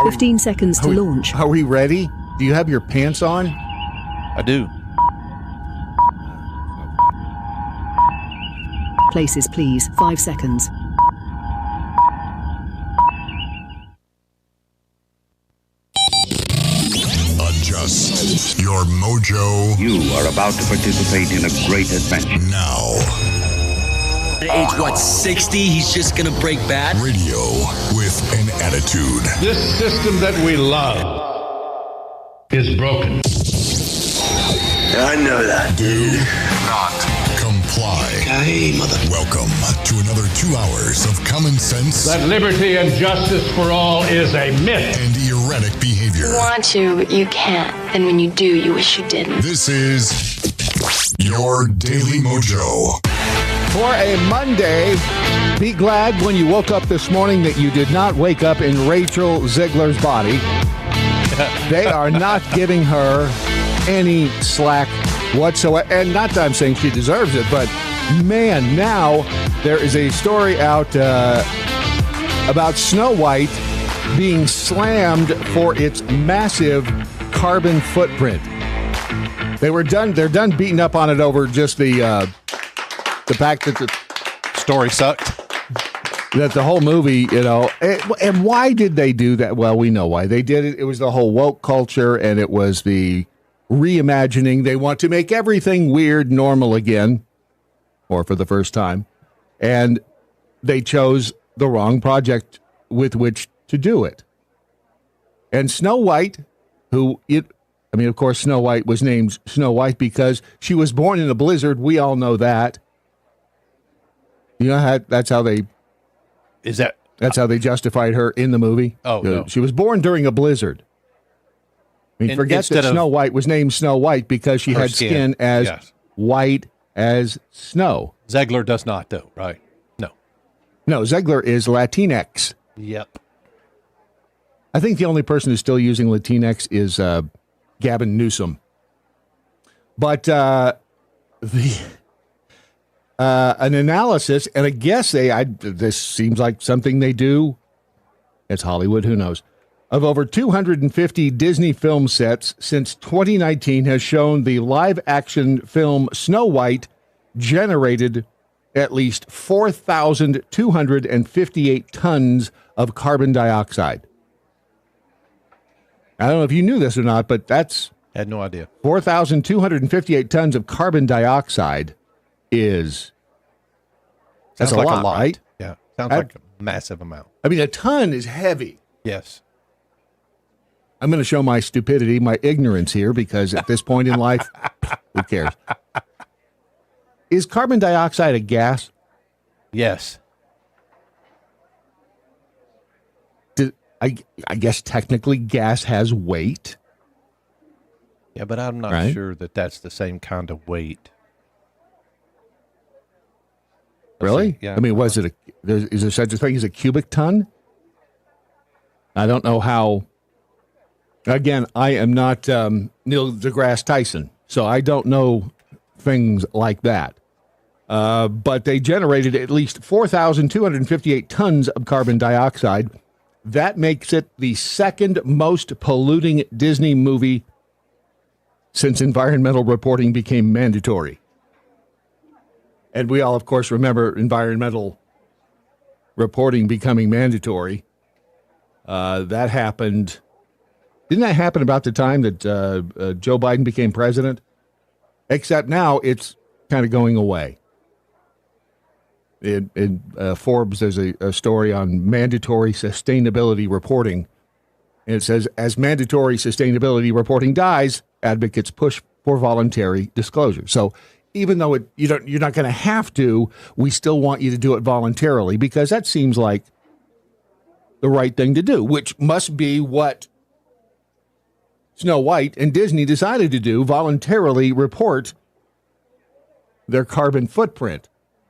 15 seconds to launch. Are we ready? Do you have your pants on? I do. Places, please. 5 seconds. Adjust your mojo. You are about to participate in a great adventure. Now. At age, 60? He's just gonna break bad? Radio with an attitude. This system that we love is broken. I know that. Do not comply. Hey, mother. Welcome to another 2 hours of common sense. That liberty and justice for all is a myth. And erratic behavior. You want to, but you can't. And when you do, you wish you didn't. This is your Daily Mojo. For a Monday, be glad when you woke up this morning that you did not wake up in Rachel Ziegler's body. They are not giving her any slack whatsoever. And not that I'm saying she deserves it, but man, now there is a story out about Snow White being slammed for its massive carbon footprint. They're done beating up on it over just the fact that the Story sucked. that the whole movie, and why did they do that? Well, we know why they did it. It was the whole woke culture, and it was the reimagining. They want to make everything weird normal again, or for the first time, and they chose the wrong project with which to do it. And Snow White, of course, Snow White was named Snow White because she was born in a blizzard. We all know that. You know how that's how they justified her in the movie. Oh, no. She was born during a blizzard. I mean, forget that Snow White was named Snow White because she had skin as white as snow. Ziegler does not, though, right? No, Ziegler is Latinx. Yep. I think the only person who's still using Latinx is Gavin Newsom. But an analysis, and I guess this seems like something they do. It's Hollywood, who knows? Of over 250 Disney film sets since 2019 has shown the live-action film Snow White generated at least 4,258 tons of carbon dioxide. I don't know if you knew this or not, but that's... Had no idea. 4,258 tons of carbon dioxide is... That's Sounds a like lot, right? Yeah. Sounds like a massive amount. I mean, a ton is heavy. Yes. I'm going to show my stupidity, my ignorance here, because at this point in life, who cares? Is carbon dioxide a gas? Yes. I guess technically gas has weight. Yeah, but I'm not sure that that's the same kind of weight. Really? Yeah. I mean, is there such a thing as a cubic ton? I don't know how. Again, I am not Neil deGrasse Tyson, so I don't know things like that. But they generated at least 4,258 tons of carbon dioxide. That makes it the second most polluting Disney movie since environmental reporting became mandatory. And we all, of course, remember environmental reporting becoming mandatory. That happened. Didn't that happen about the time that Joe Biden became president? Except now it's kind of going away. In Forbes, there's a story on mandatory sustainability reporting. And it says, as mandatory sustainability reporting dies, advocates push for voluntary disclosure. So even though you're not going to have to, we still want you to do it voluntarily because that seems like the right thing to do, which must be what Snow White and Disney decided to do, voluntarily report their carbon footprint.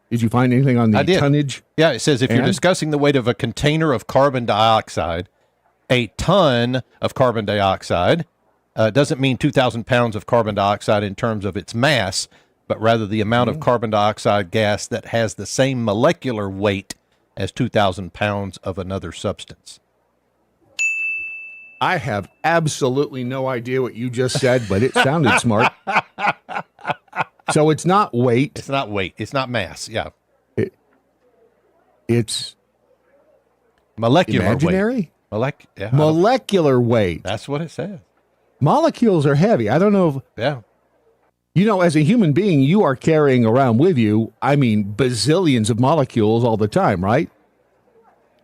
Did you find anything on the tonnage? Yeah, it says if you're discussing the weight of a container of carbon dioxide, a ton of carbon dioxide doesn't mean 2,000 pounds of carbon dioxide in terms of its mass, but rather the amount of carbon dioxide gas that has the same molecular weight as 2,000 pounds of another substance. I have absolutely no idea what you just said, but it sounded smart. So it's not weight. It's not weight. It's not mass. Yeah. It's molecular imaginary? weight. Molecular weight. That's what it says. Molecules are heavy. I don't know if... Yeah. You know, as a human being, you are carrying around with you, bazillions of molecules all the time, right?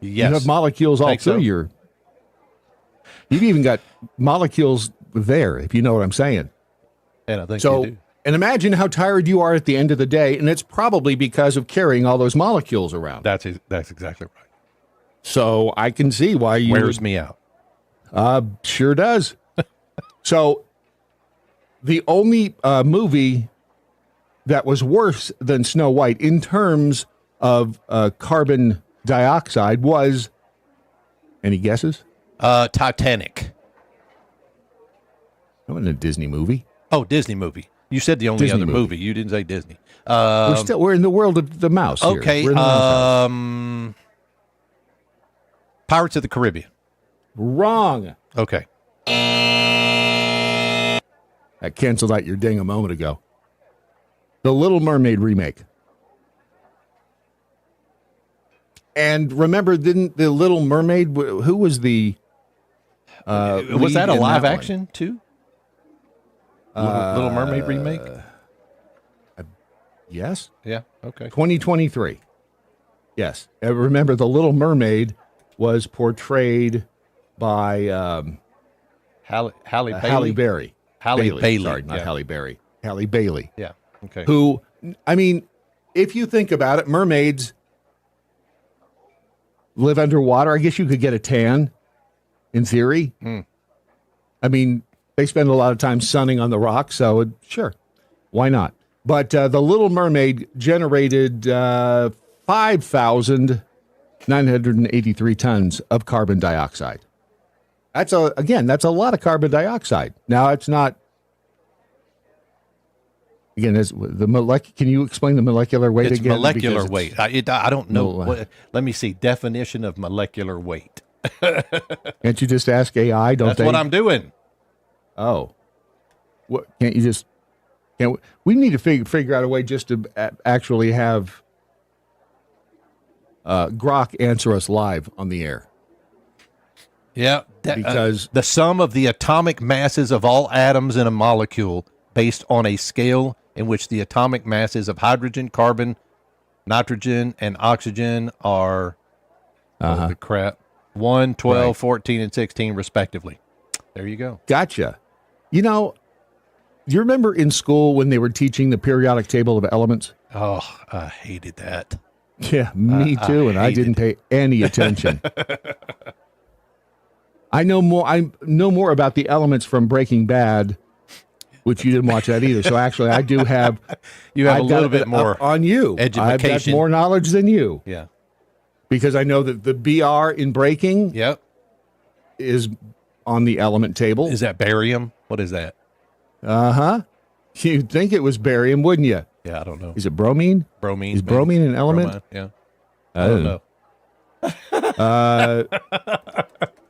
Yes. You have molecules all through your... You've even got molecules there, if you know what I'm saying. And I think you do. And imagine how tired you are at the end of the day, and it's probably because of carrying all those molecules around. That's exactly right. So I can see why you... Wears me out. Sure does. So the only movie that was worse than Snow White in terms of carbon dioxide was... Any guesses? Titanic. That wasn't a Disney movie. Oh, Disney movie. You said the only Disney other movie. You didn't say Disney. We're in the world of the mouse here. Okay. We're in the mouse house. Pirates of the Caribbean. Wrong. Okay. That canceled out your ding a moment ago. The Little Mermaid remake. And remember, didn't the Little Mermaid? Who was the? Was that a lead in live one? action too? Little Mermaid remake? Yes. Yeah. Okay. 2023. Yes. Remember, the Little Mermaid was portrayed by Halle Bailey. Halle Berry. Halle Bailey. Sorry, not yeah. Halle Berry. Halle Bailey. Yeah. Okay. Who, if you think about it, mermaids live underwater. I guess you could get a tan, in theory. They spend a lot of time sunning on the rocks, so sure, why not? But the Little Mermaid generated 5,983 tons of carbon dioxide. That's a lot of carbon dioxide. Now, it's not. Again, can you explain the molecular weight It's again? molecular weight. I don't know. Let me see. Definition of molecular weight. Can't you just ask AI? That's what I'm doing. Oh, what? Can't you just? We need to figure out a way just to actually have Grok answer us live on the air. Yeah, because the sum of the atomic masses of all atoms in a molecule, based on a scale in which the atomic masses of hydrogen, carbon, nitrogen, and oxygen are holy crap, 1, 12, right. 14, and 16, respectively. There you go. Gotcha. You remember in school when they were teaching the periodic table of elements? Oh, I hated that. Yeah, me too, and I didn't pay any attention. I know more about the elements from Breaking Bad, which you didn't watch that either. So actually, I do have. You have a little bit more on you. Education. I've got more knowledge than you. Yeah, because I know that the BR in breaking. Yep. Is on the element table. Is that barium? What is that? You'd think it was barium, wouldn't you? Yeah, I don't know. Is it bromine? Bromine. Is bromine an element? Bromine, yeah. I don't know.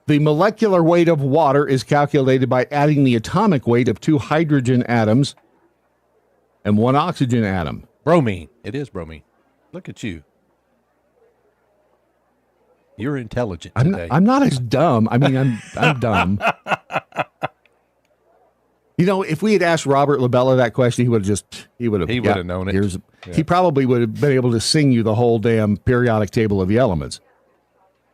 The molecular weight of water is calculated by adding the atomic weight of 2 hydrogen atoms and 1 oxygen atom. Bromine. It is bromine. Look at you. You're intelligent today. I'm not as dumb. I'm dumb. If we had asked Robert Labella that question, he would have known it. He probably would have been able to sing you the whole damn periodic table of the elements.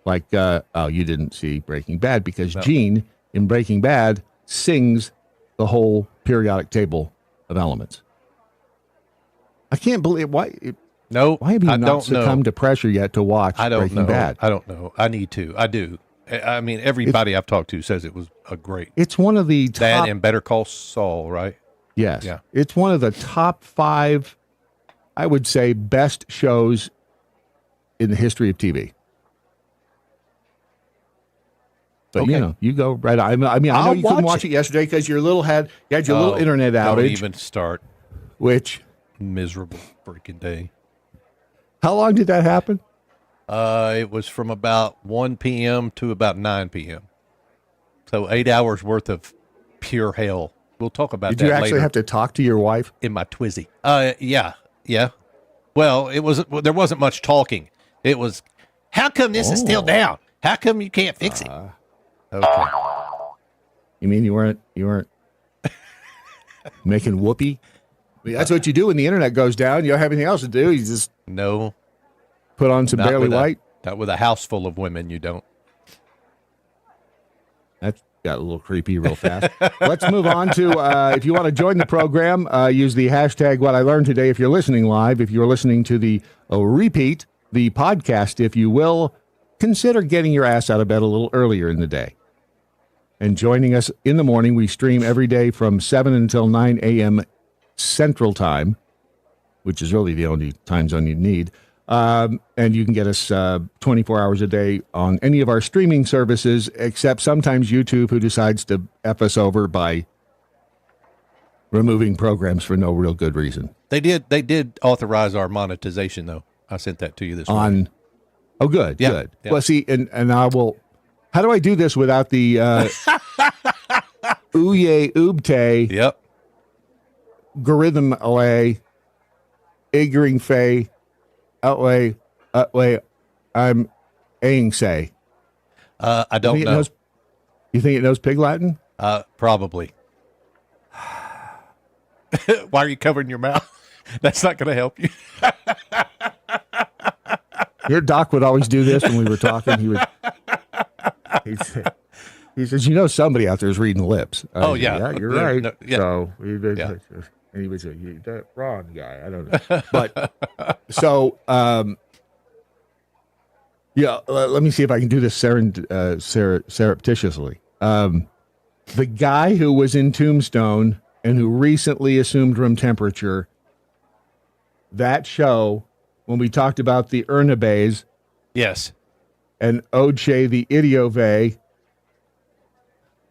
Like, you didn't see Breaking Bad because Gene in Breaking Bad sings the whole periodic table of elements. I can't believe why. No, why have you not succumbed to pressure yet to watch Breaking Bad? I don't know. I need to. I do. Everybody I've talked to says it was a great. It's one of the top. That and Better Call Saul, right? Yes. Yeah. It's one of the top 5, I would say, best shows in the history of TV. But you go right. I know you couldn't watch it yesterday because you had your little internet outage. Don't even start. Which miserable freaking day. How long did that happen? It was from about 1 p.m. to about 9 p.m. So 8 hours worth of pure hell. We'll talk about Did that you actually later have to talk to your wife? in my Twizy. Yeah. Well, there wasn't much talking. It was, how come this is still down? How come you can't fix it? Okay. You mean you weren't making whoopee? I mean, that's what you do when the internet goes down. You don't have anything else to do. You just No, put on some not Barely with White. not with a house full of women. You don't. That got a little creepy real fast. Let's move on to, if you want to join the program, use the hashtag What I Learned Today if you're listening live. If you're listening to the repeat, the podcast, if you will, consider getting your ass out of bed a little earlier in the day and joining us in the morning. We stream every day from 7 until 9 a.m. Central Time, which is really the only time zone you need. And you can get us 24 hours a day on any of our streaming services, except sometimes YouTube, who decides to F us over by removing programs for no real good reason. They did authorize our monetization, though. I sent that to you this morning. Oh, good, Yeah, good. yeah. Well, see, and I will. How do I do this without the ooye oobte, Yep. Garithim alay, Igering fay, outway, I'm aying say. I don't know. You think it knows Pig Latin? Probably. Why are you covering your mouth? That's not going to help you. Your doc would always do this when we were talking. He says, you know, somebody out there is reading lips. Oh, yeah. Yeah, you're right. No, yeah. So Yeah. and he would say, you're that wrong guy. I don't know. But so, yeah, let me see if I can do this surreptitiously. The guy who was in Tombstone and who recently assumed room temperature, that show, when we talked about the Ernabes Yes. and Odshe the Idiove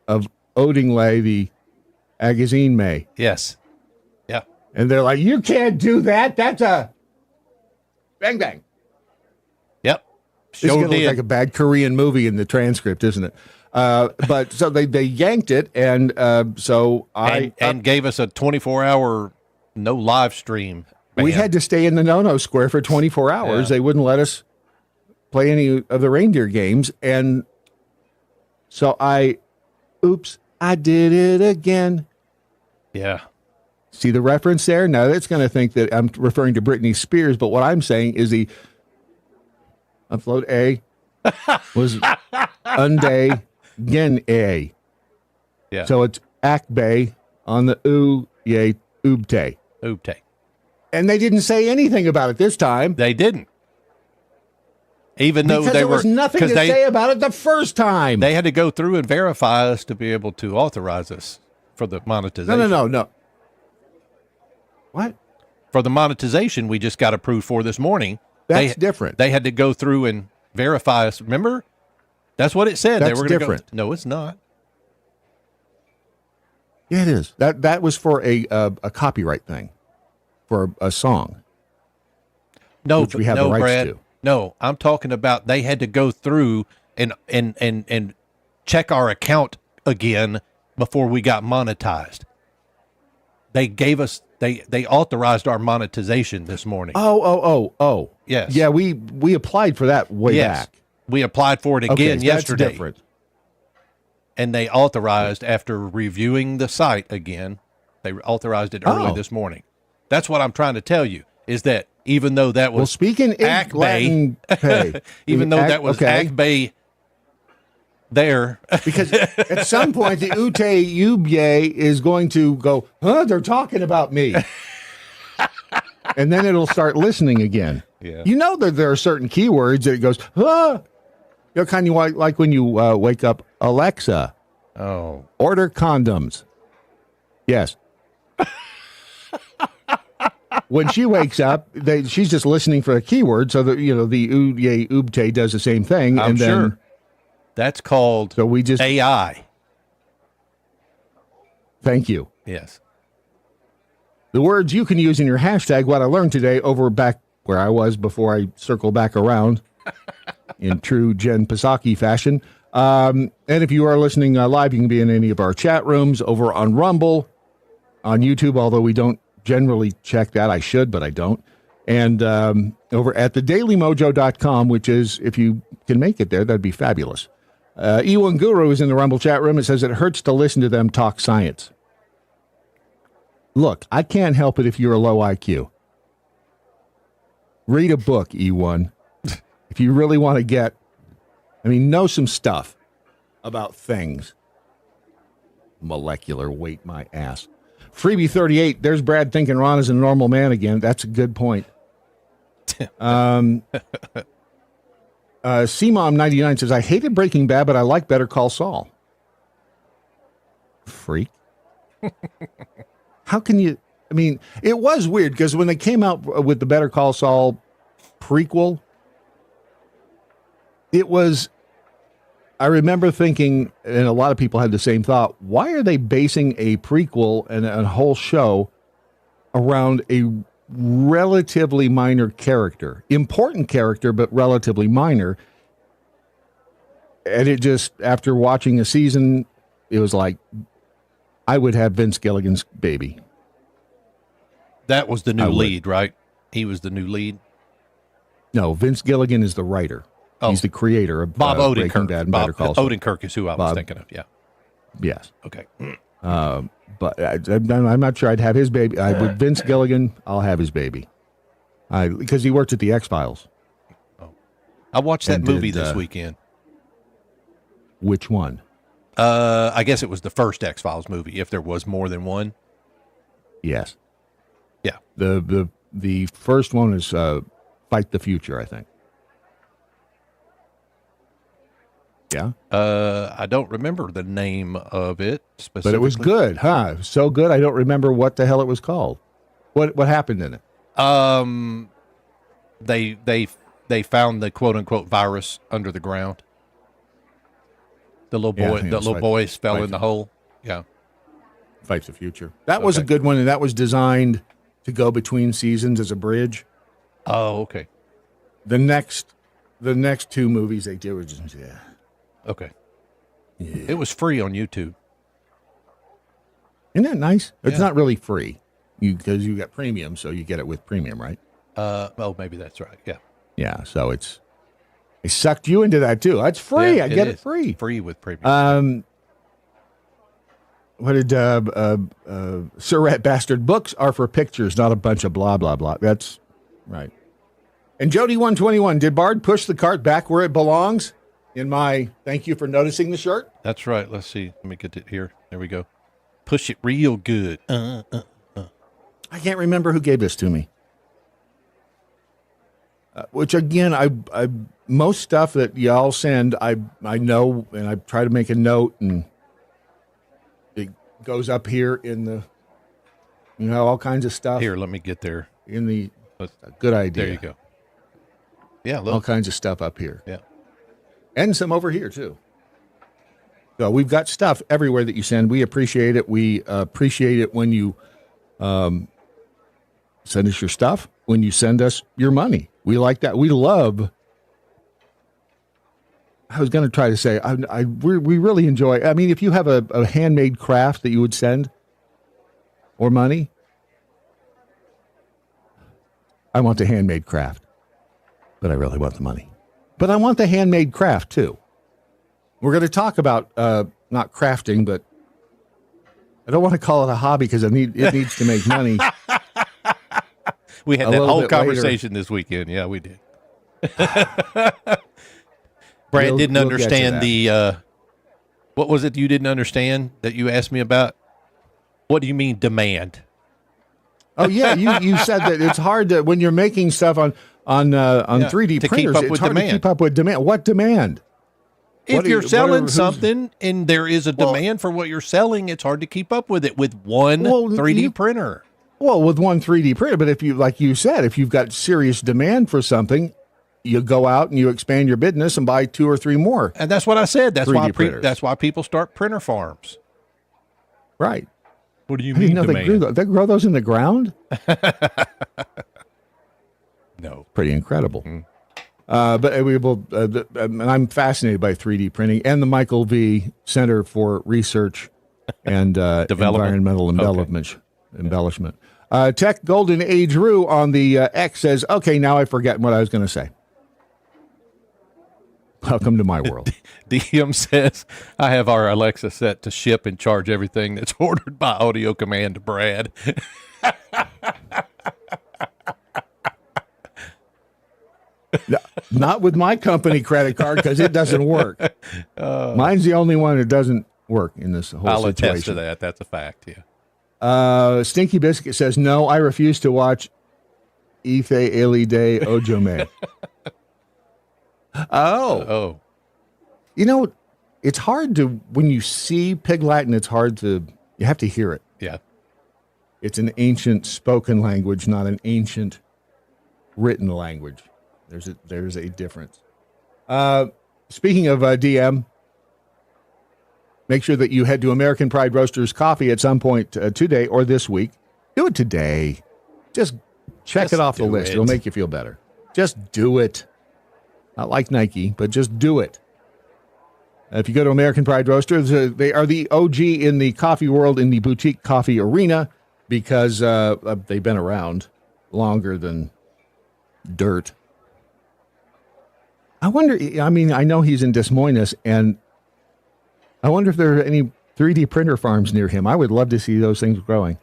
of Odingley the Agazine May. Yes. Yeah. And they're like, you can't do that. That's a bang, bang. Yep. This is Sure going to look did. like a bad Korean movie in the transcript, isn't it? But so they yanked it. And so and gave us a 24-hour no live stream. we ban. had to stay in the no-no square for 24 hours. Yeah. They wouldn't let us play any of the reindeer games. And so I did it again. Yeah. See the reference there? Now it's going to think that I'm referring to Britney Spears, but what I'm saying is the upload A was unday gen A. Yeah. So it's Akbay on the yay oobte. Oopte. And they didn't say anything about it this time. They didn't. Even though Because they there were was nothing to say about it the first time. They had to go through and verify us to be able to authorize us for the monetization. No. What? For the monetization we just got approved for this morning. That's different. They had to go through and verify us. Remember? That's what it said. They That's were gonna different. Go, no, it's not. Yeah, it is. That was for a copyright thing, for a song. No, Which we have the no, rights Brad. to. No, I'm talking about they had to go through and check our account again before we got monetized. They gave us they authorized our monetization this morning. Oh. Yes. Yeah, we applied for that way back. We applied for it again Okay, yesterday. That's different. And they authorized, after reviewing the site again, they authorized it early this morning. That's what I'm trying to tell you, is that even though that was Well, speaking in Ack Latin Bay, pay, even though that was okay. Ack Bay there, Because at some point the Ute Ubye is going to go, they're talking about me. And then it'll start listening again. Yeah. You know that there are certain keywords that it goes, You know, kind of like when you wake up, Alexa, oh, order condoms. Yes. When she wakes up, she's just listening for a keyword, so that the Uye Ubte does the same thing. I'm and then, sure. That's called So we just AI. thank you. Yes. The words you can use in your hashtag, what I learned today, over back where I was before I circle back around in true Jen Psaki fashion. And if you are listening live, you can be in any of our chat rooms over on Rumble, on YouTube, although we don't generally check that. I should, but I don't. And over at the dailymojo.com, which is, if you can make it there, that'd be fabulous. Ewan Guru is in the Rumble chat room. It says it hurts to listen to them talk science. Look, I can't help it if you're a low IQ. Read a book, E1. If you really want to know some stuff about things. Molecular weight my ass. Freebie 38, there's Brad thinking Ron is a normal man again. That's a good point. CMOM99 says, I hated Breaking Bad, but I like Better Call Saul. Freak. How can you? I mean, it was weird because when they came out with the Better Call Saul prequel, I remember thinking, and a lot of people had the same thought, why are they basing a prequel and a whole show around a relatively minor character? Important character, but relatively minor. And it just, after watching a season, it was like, I would have Vince Gilligan's baby. That was the new lead, right? He was the new lead? No, Vince Gilligan is the writer. Oh. He's the creator of Bob Odenkirk. Breaking Bad and Better Call Saul. Odenkirk is who I was thinking of, yeah. Yes. Okay. But I'm not sure I'd have his baby. With Vince Gilligan, I'll have his baby. Because he worked at the X-Files. Oh. I watched that movie this weekend. Which one? I guess it was the first X-Files movie, if there was more than one. Yes. Yeah. The first one is Fight the Future, I think. Yeah. I don't remember the name of it specifically. But it was good, huh? So good, I don't remember what the hell it was called. What happened in it? They found the quote unquote virus under the ground. The little boys fell in the hole. Yeah. Fight the Future. That was a good one, and that was designed to go between seasons as a bridge. Oh, okay. The next two movies they did were just Okay. Yeah. It was free on YouTube. Isn't that nice? It's not really free, because you got premium, so you get it with premium, right? Maybe that's right. Yeah. Yeah. So they sucked you into that too. That's free. Yeah, I get it free. Free with premium. What did Sir Rat Bastard? Books are for pictures, not a bunch of blah blah blah. That's right. And Jody 121, did Bard push the cart back where it belongs? In my thank you for noticing the shirt. That's right. Let's see. Let me get it here. There we go. Push it real good. I can't remember who gave this to me. Which again, I most stuff that y'all send, I know, and I try to make a note, and it goes up here in the, all kinds of stuff. Here, let me get there. Good idea. There you go. Yeah, look. All kinds of stuff up here. Yeah. And some over here, too. So we've got stuff everywhere that you send. We appreciate it. We appreciate it when you send us your stuff, when you send us your money. We like that. We love. I was going to try to say, we really enjoy. I mean, if you have a handmade craft that you would send or money, I want the handmade craft, but I really want the money. But I want the handmade craft, too. We're going to talk about not crafting, but I don't want to call it a hobby because it needs to make money. We had that whole conversation this weekend. Yeah, we did. Brad didn't understand the what was it you didn't understand that you asked me about? What do you mean demand? Oh, yeah. You said that it's hard to, when you're making stuff on 3D printers, keep up with it's hard demand. to keep up with demand. What demand? If you're selling something and there is a demand for what you're selling, it's hard to keep up with it with one 3D printer. Well, with one 3D printer, but if you, like you said, if you've got serious demand for something, you go out and you expand your business and buy 2 or 3 more. And that's what I said. That's why printers. People start printer farms. Right. What do you mean demand? They grow those in the ground? No. Pretty incredible. But we will. And I'm fascinated by 3D printing and the Michael V. Center for Research and Environmental Embellishment. Tech Golden Age Rue on the X says, "Okay, now I forget what I was going to say." Welcome to my world. DM says, I have our Alexa set to ship and charge everything that's ordered by audio command to Brad. Not with my company credit card because it doesn't work. Mine's the only one that doesn't work in this whole I'll situation. attest to that. That's a fact, yeah. Stinky Biscuit says, no, I refuse to watch Ife Eli de Ojome. Oh. You know, it's hard to, when you see Pig Latin, you have to hear it. Yeah. It's an ancient spoken language, not an ancient written language. There's a difference. Speaking of DM, make sure that you head to American Pride Roasters Coffee at some point today or this week. Do it today. Just check it off the list. It'll make you feel better. Just do it. Not like Nike, but just do it. If you go to American Pride Roasters, they are the OG in the coffee world, in the boutique coffee arena, because they've been around longer than dirt. I wonder, I know he's in Des Moines, and I wonder if there are any 3D printer farms near him. I would love to see those things growing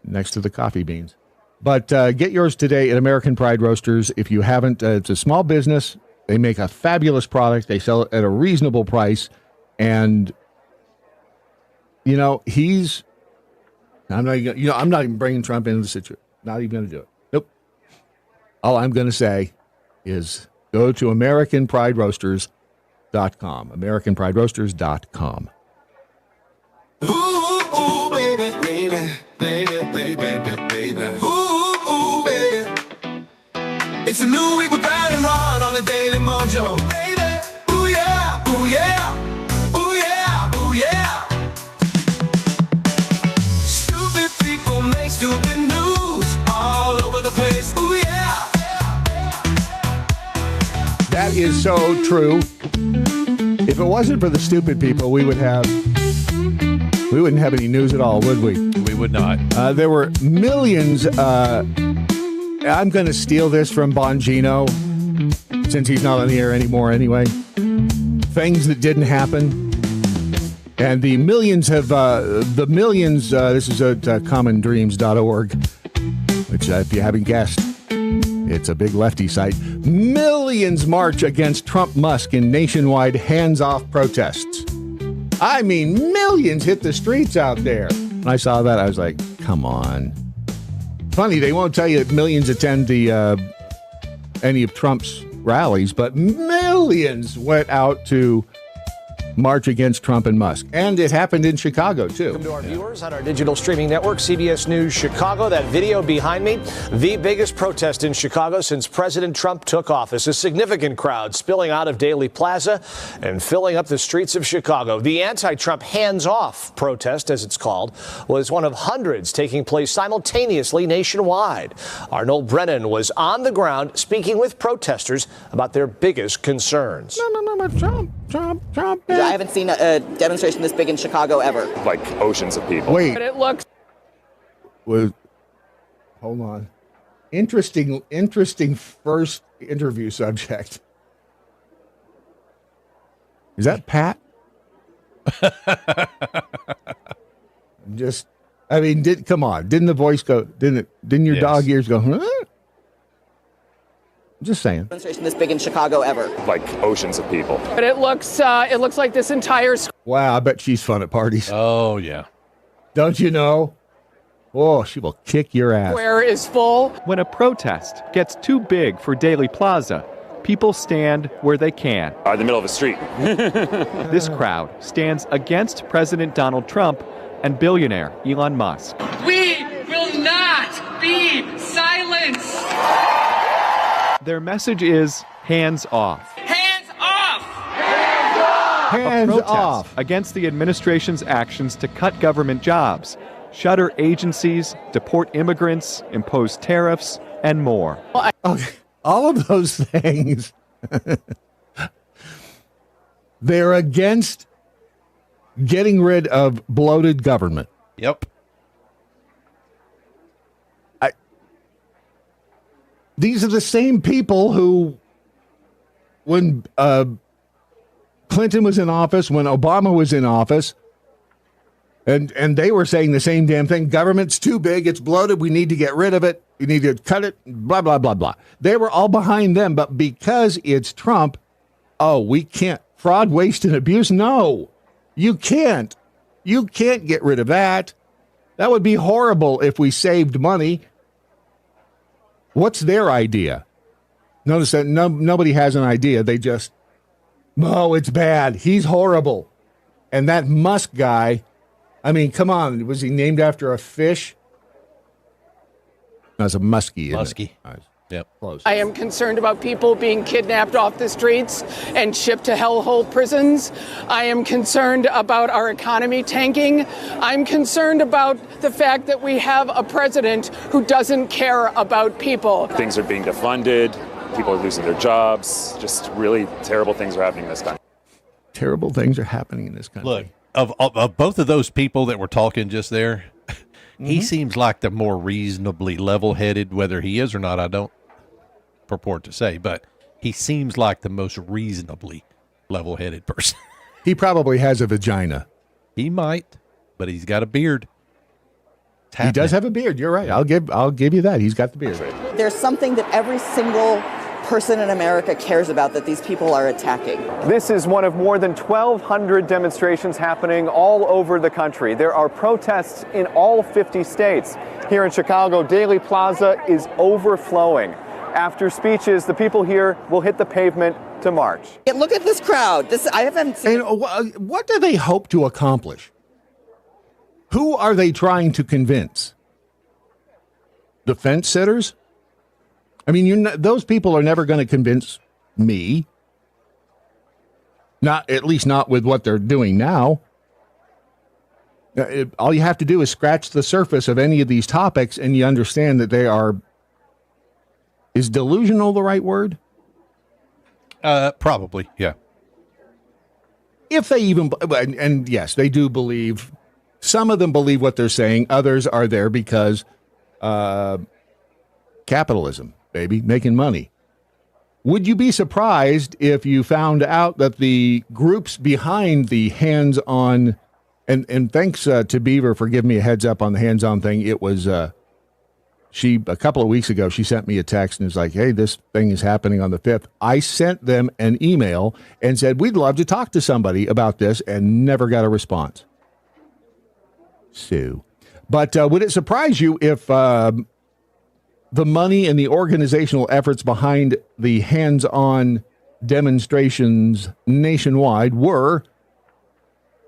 next to the coffee beans. But get yours today at American Pride Roasters. If you haven't, it's a small business. They make a fabulous product. They sell it at a reasonable price. And, I'm not even bringing Trump into the situation. Not even going to do it. Nope. All I'm going to say is go to AmericanPrideRoasters.com. AmericanPrideRoasters.com. Ooh, baby, baby, baby, baby, baby. Ooh, baby. It's a new week with Brad and Ron on the Daily MoJo. Baby, ooh yeah, ooh yeah, ooh yeah, ooh yeah. Stupid people make stupid news all over the place. Ooh yeah. That is so true. If it wasn't for the stupid people, we wouldn't have any news at all, would we? We would not. There were millions. I'm going to steal this from Bongino, since he's not on the air anymore anyway. Things that didn't happen. And the millions have, this is at commondreams.org, which if you haven't guessed, it's a big lefty site. Millions march against Trump Musk in nationwide hands-off protests. I mean, millions hit the streets out there. When I saw that, I was like, come on. Funny, they won't tell you that millions attend any of Trump's rallies, but millions went out to march against Trump and Musk. And it happened in Chicago, too. Welcome to our viewers on our digital streaming network, CBS News Chicago. That video behind me, the biggest protest in Chicago since President Trump took office. A significant crowd spilling out of Daley Plaza and filling up the streets of Chicago. The anti-Trump hands-off protest, as it's called, was one of hundreds taking place simultaneously nationwide. Our Noel Brennan was on the ground speaking with protesters about their biggest concerns. Trump. I haven't seen a demonstration this big in Chicago ever. Like oceans of people. Wait. But it looks. Hold on. Interesting first interview subject. Is that Pat? Come on. Didn't the voice go, didn't your dog ears go, huh? Just saying. Demonstration this big in Chicago ever. Like oceans of people. But it looks like this entire. Wow, I bet she's fun at parties. Oh, yeah. Don't you know? Oh, she will kick your ass. Square is full. When a protest gets too big for Daley Plaza, people stand where they can. In the middle of the street. This crowd stands against President Donald Trump and billionaire Elon Musk. We will not be silenced. Their message is hands off. Hands off! Hands off! Against the administration's actions to cut government jobs, shutter agencies, deport immigrants, impose tariffs, and more. all of those things. They're against getting rid of bloated government. Yep. These are the same people who, when Clinton was in office, when Obama was in office, and they were saying the same damn thing. Government's too big. It's bloated. We need to get rid of it. We need to cut it. Blah, blah, blah, blah. They were all behind them. But because it's Trump, we can't. Fraud, waste, and abuse. No, you can't. You can't get rid of that. That would be horrible if we saved money. What's their idea? Notice that nobody has an idea. They just, it's bad. He's horrible. And that Musk guy, I mean, come on. Was he named after a fish? No, it's a muskie. Muskie. Yep. Close. I am concerned about people being kidnapped off the streets and shipped to hellhole prisons. I am concerned about our economy tanking. I'm concerned about the fact that we have a president who doesn't care about people. Things are being defunded. People are losing their jobs. Just really terrible things are happening in this country. Terrible things are happening in this country. Look, of both of those people that were talking just there, he seems like the more reasonably level-headed, whether he is or not, I don't purport to say, but he seems like the most reasonably level-headed person. He probably has a vagina. He might, but he's got a beard. He does have a beard. You're right. I'll give you that. He's got the beard. There's something that every single person in America cares about that these people are attacking. This is one of more than 1,200 demonstrations happening all over the country. There are protests in all 50 states. Here in Chicago, Daily Plaza is overflowing. After speeches, the people here will hit the pavement to march. Yeah, look at this crowd. I haven't seen. And what do they hope to accomplish? Who are they trying to convince? The fence sitters? I mean, those people are never going to convince me. At least not with what they're doing now. All you have to do is scratch the surface of any of these topics, and you understand that they are. Is delusional the right word? Probably, yeah. If they even, and yes, they do believe, some of them believe what they're saying. Others are there because capitalism, baby, making money. Would you be surprised if you found out that the groups behind the hands-on, and thanks to Beaver for giving me a heads up on the hands-on thing. It was, a couple of weeks ago, she sent me a text and was like, hey, this thing is happening on the 5th. I sent them an email and said, we'd love to talk to somebody about this, and never got a response. So, but would it surprise you if the money and the organizational efforts behind the hands-on demonstrations nationwide were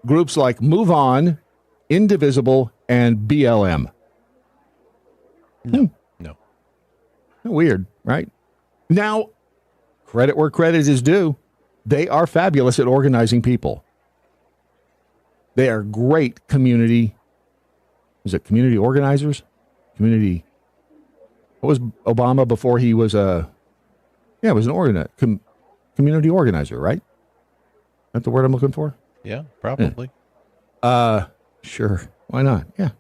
groups like Move On, Indivisible, and BLM? No. Weird, right? Now, credit where credit is due. They are fabulous at organizing people. They are great community. Is it community organizers? What was Obama before he was it was an community organizer, right? That's the word I'm looking for? Yeah, probably. Yeah. Sure. Why not? Yeah,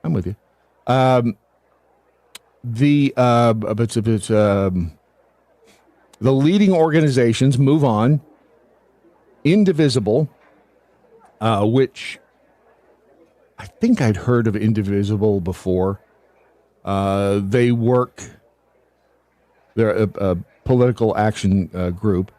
I'm with you. The leading organizations Move On, Indivisible, which I think I'd heard of Indivisible before. They work. They're a political action group.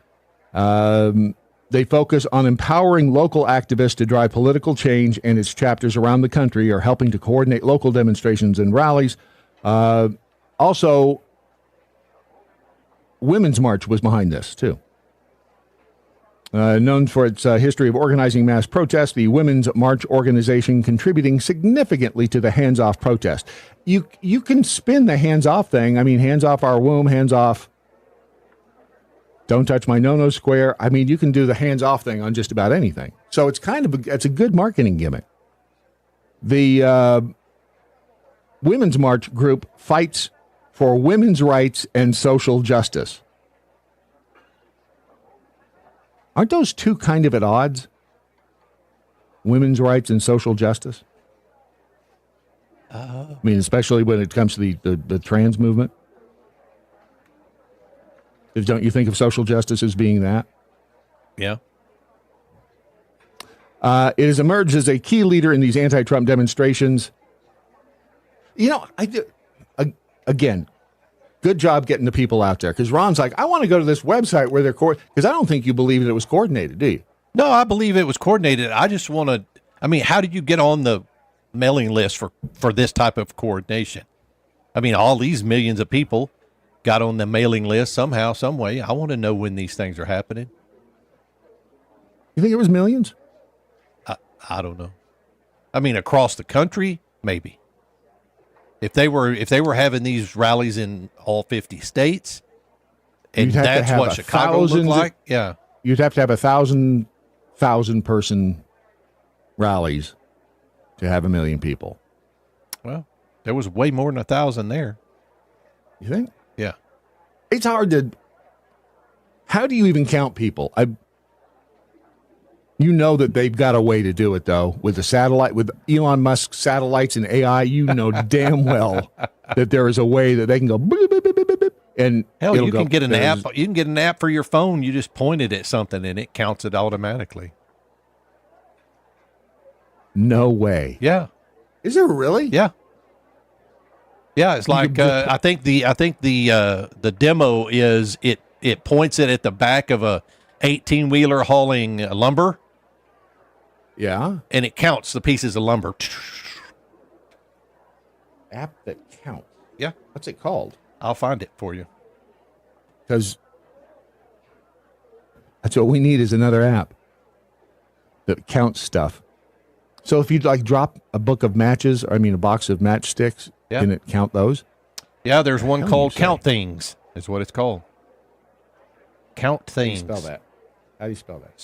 They focus on empowering local activists to drive political change, and its chapters around the country are helping to coordinate local demonstrations and rallies. Also, Women's March was behind this, too. Known for its history of organizing mass protests, the Women's March organization contributing significantly to the hands-off protest. You can spin the hands-off thing. I mean, hands off our womb, hands off don't touch my no-no square. I mean, you can do the hands-off thing on just about anything. So it's it's a good marketing gimmick. The Women's March group fights for women's rights and social justice. Aren't those two kind of at odds? Women's rights and social justice? I mean, especially when it comes to the trans movement. Don't you think of social justice as being that? Yeah. It has emerged as a key leader in these anti-Trump demonstrations. You know, again, good job getting the people out there. Because Ron's like, I want to go to this website where they're because I don't think you believe that it was coordinated, do you? No, I believe it was coordinated. I just want to. I mean, how did you get on the mailing list for this type of coordination? I mean, all these millions of people got on the mailing list somehow, some way. I want to know when these things are happening. You think it was millions? I don't know. I mean, across the country, maybe. If they were having these rallies in all 50 states, and that's what Chicago looked like, yeah, you'd have to have 1,000 person rallies to have 1 million people. Well, there was way more than 1,000 there. You think? Yeah. It's hard to. How do you even count people? You know that they've got a way to do it, though, with the satellite, with Elon Musk's satellites and AI. You know damn well that there is a way that they can go boop, boop, boop, boop, boop, and hell, you can get an app. You can get an app for your phone. You just point it at something and it counts it automatically. No way. Yeah. Is there really? Yeah. Yeah, it's like I think the demo is it points it at the back of a 18-wheeler hauling lumber. Yeah. And it counts the pieces of lumber. App that counts. Yeah. What's it called? I'll find it for you. Because that's what we need is another app that counts stuff. So if you'd like drop a book of matches, a box of matchsticks, can it count those? Yeah, there's one called Count Things, is what it's called. Count Things. How do you spell that? How do you spell that?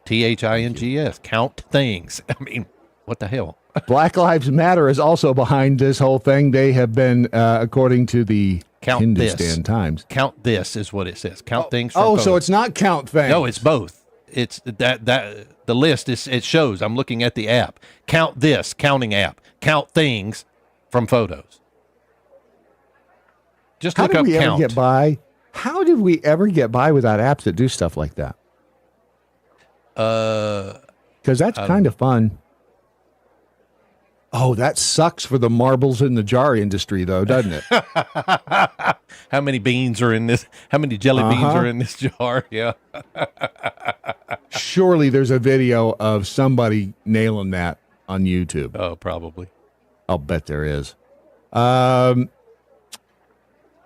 COUNTTHINGS. Count Things. I mean, what the hell? Black Lives Matter is also behind this whole thing. They have been, according to the Hindustan Times. Count This is what it says. Count Things. So it's not Count Things. No, it's both. It's that the list is. It shows. I'm looking at the app. Count This counting app. Count Things from photos. Just look up count. How did we ever get by without apps that do stuff like that? Because that's kind of fun. Oh, that sucks for the marbles in the jar industry, though, doesn't it? How many beans are in this? How many jelly beans are in this jar? Yeah. Surely there's a video of somebody nailing that on YouTube. Oh, probably. I'll bet there is.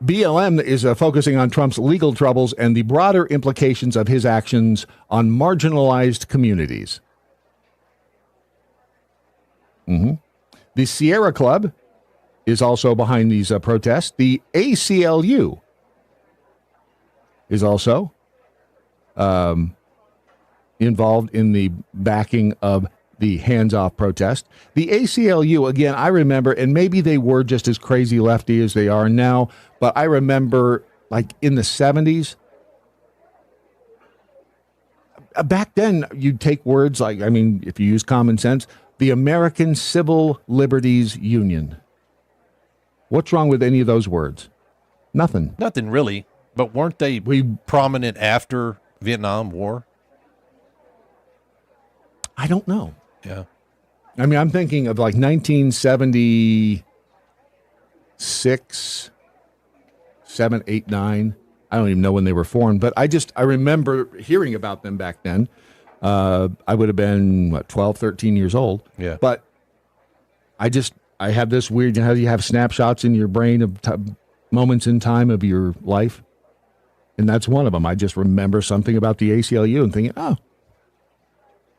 BLM is focusing on Trump's legal troubles and the broader implications of his actions on marginalized communities. The Sierra Club is also behind these protests. The ACLU is also involved in the backing of the hands-off protest. The ACLU, again, I remember, and maybe they were just as crazy lefty as they are now, but I remember, like, in the 70s, back then, you'd take words like, if you use common sense, the American Civil Liberties Union. What's wrong with any of those words? Nothing. Nothing really, but weren't they prominent after Vietnam War? I don't know. Yeah. I'm thinking of like 1976, 7, 8, 9. I don't even know when they were formed, but I remember hearing about them back then. I would have been, 12, 13 years old. Yeah. But I have this weird, how you have snapshots in your brain of moments in time of your life. And that's one of them. I just remember something about the ACLU and thinking, oh,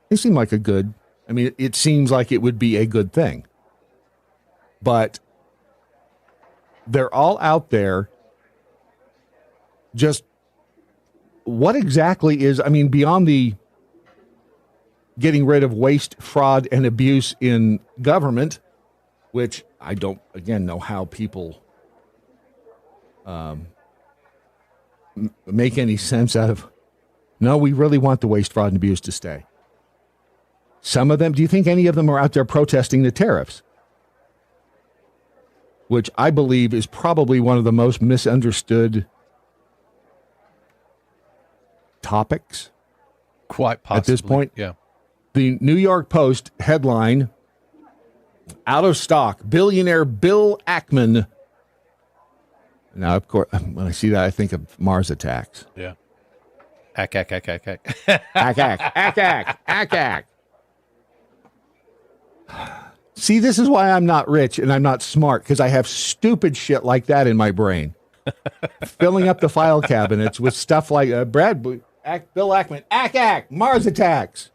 it seemed like it seems like it would be a good thing. But they're all out there. Just what exactly is, beyond the getting rid of waste, fraud, and abuse in government, which I don't, again, know how people make any sense out of, no, we really want the waste, fraud, and abuse to stay. Some of them, do you think any of them are out there protesting the tariffs? Which I believe is probably one of the most misunderstood topics. Quite possibly. At this point. Yeah. The New York Post headline, out of stock, billionaire Bill Ackman. Now, of course, when I see that, I think of Mars attacks. Yeah. Ack. Ack. See, this is why I'm not rich and I'm not smart, because I have stupid shit like that in my brain. Filling up the file cabinets with stuff like Bill Ackman, Ack, Mars attacks.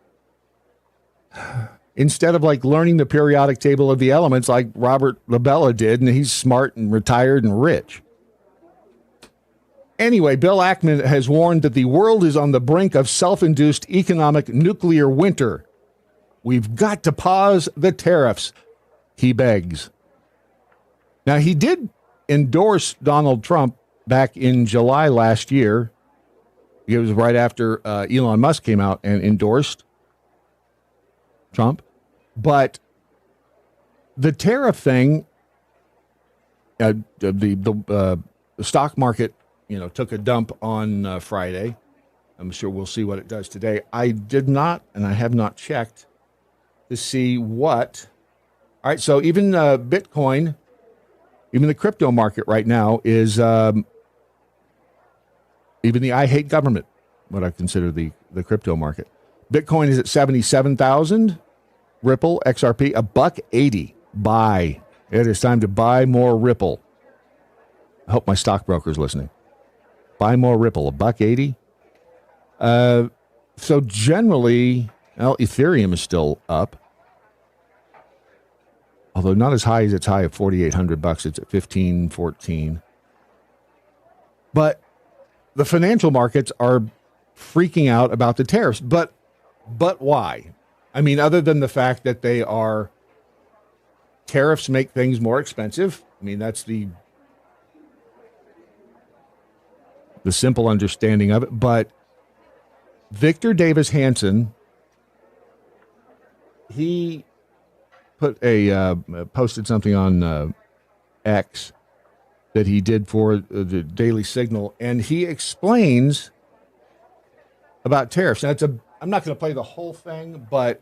Instead of like learning the periodic table of the elements like Robert Labella did, and he's smart and retired and rich. Anyway, Bill Ackman has warned that the world is on the brink of self-induced economic nuclear winter. We've got to pause the tariffs, he begs. Now, he did endorse Donald Trump back in July last year. It was right after Elon Musk came out and endorsed Trump. But the tariff thing, the stock market, took a dump on Friday. I'm sure we'll see what it does today. I did not, and I have not checked to see what. All right, so even Bitcoin, even the crypto market right now is, even the I hate government, what I consider the crypto market. Bitcoin is at 77,000. Ripple, XRP, $1.80. Buy. It is time to buy more Ripple. I hope my stockbroker's listening. Buy more Ripple, $1.80. So generally, Ethereum is still up. Although not as high as its high of $4,800. It's at 1514. But the financial markets are freaking out about the tariffs. But why? I mean, other than the fact that tariffs make things more expensive. I mean, that's the simple understanding of it. But Victor Davis Hanson, he posted something on X that he did for the Daily Signal, and he explains about tariffs. Now, I'm not going to play the whole thing, but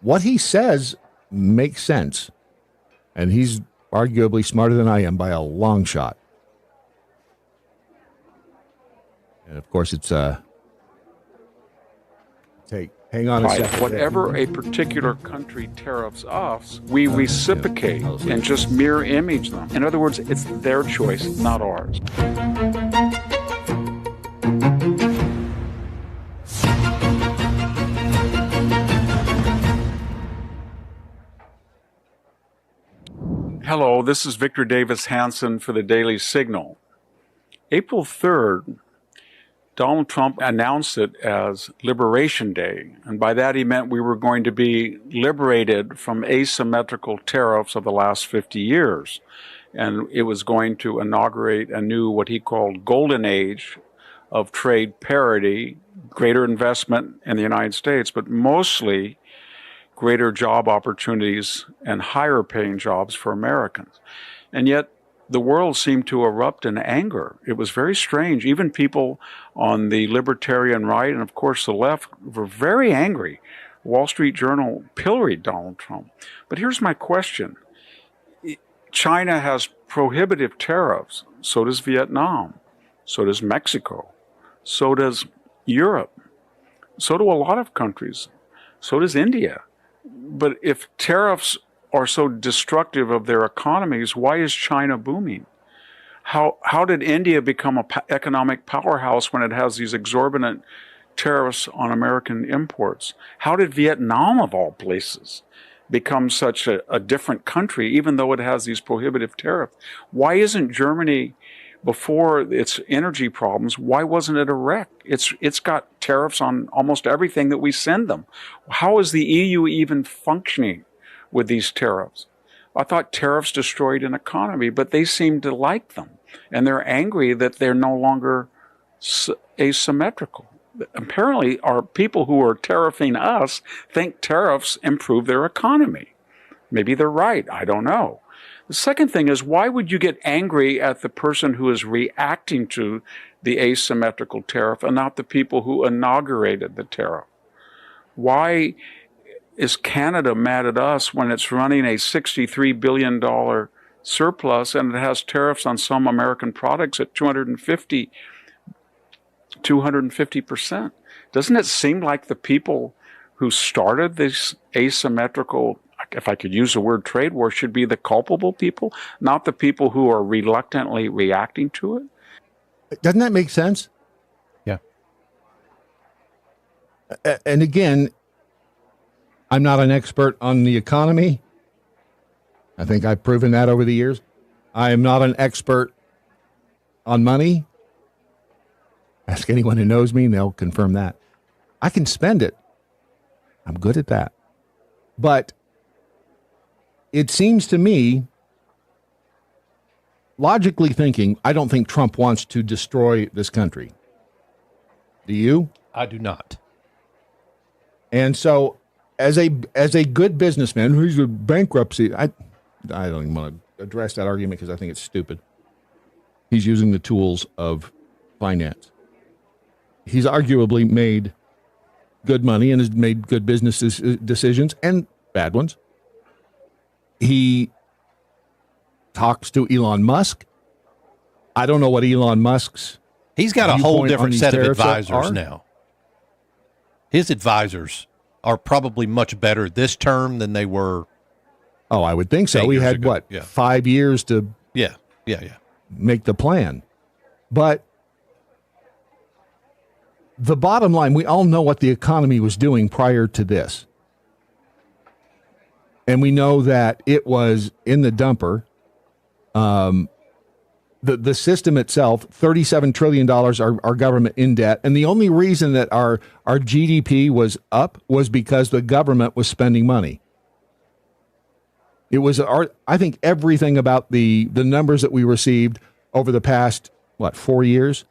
what he says makes sense. And he's arguably smarter than I am by a long shot. And of course, it's hang on a second. Whatever a particular country tariffs us, we reciprocate and just mirror image them. In other words, it's their choice, not ours. Hello, this is Victor Davis Hanson for the Daily Signal. April 3rd, Donald Trump announced it as Liberation Day, and by that he meant we were going to be liberated from asymmetrical tariffs of the last 50 years. And it was going to inaugurate a new, what he called, golden age of trade parity, greater investment in the United States, but mostly greater job opportunities and higher paying jobs for Americans. And yet the world seemed to erupt in anger. It was very strange. Even people on the libertarian right and, of course, the left were very angry. Wall Street Journal pilloried Donald Trump. But here's my question. China has prohibitive tariffs. So does Vietnam. So does Mexico. So does Europe. So do a lot of countries. So does India. But if tariffs are so destructive of their economies, why is China booming? How did India become an economic powerhouse when it has these exorbitant tariffs on American imports? How did Vietnam, of all places, become such a different country, even though it has these prohibitive tariffs? Why isn't Germany, before its energy problems, why wasn't it a wreck? It's got tariffs on almost everything that we send them. How is the EU even functioning with these tariffs? I thought tariffs destroyed an economy, but they seem to like them. and they're angry that they're no longer asymmetrical. Apparently, our people who are tariffing us think tariffs improve their economy. Maybe they're right. I don't know. The second thing is, why would you get angry at the person who is reacting to the asymmetrical tariff and not the people who inaugurated the tariff? Why is Canada mad at us when it's running a $63 billion surplus and it has tariffs on some American products at 250%? Doesn't it seem like the people who started this asymmetrical, if I could use the word trade war, should be the culpable people, not the people who are reluctantly reacting to it? Doesn't that make sense? Yeah. And again, I'm not an expert on the economy. I think I've proven that over the years. I am not an expert on money. Ask anyone who knows me, and they'll confirm that. I can spend it. I'm good at that. But it seems to me, logically thinking, I don't think Trump wants to destroy this country. Do you? I do not. And so, as a good businessman who's a bankruptcy, I don't even want to address that argument because I think it's stupid. He's using the tools of finance. He's arguably made good money and has made good business decisions and bad ones. He talks to Elon Musk. I don't know what Elon Musk's. He's got a whole different set of advisors now. His advisors are probably much better this term than they were. Oh, I would think so. We had ago. 5 years to make the plan. But the bottom line, we all know what the economy was doing prior to this. And we know that it was in the dumper. The system itself, $37 trillion, our government in debt. And the only reason that our GDP was up was because the government was spending money. It was I think everything about the numbers that we received over the past, 4 years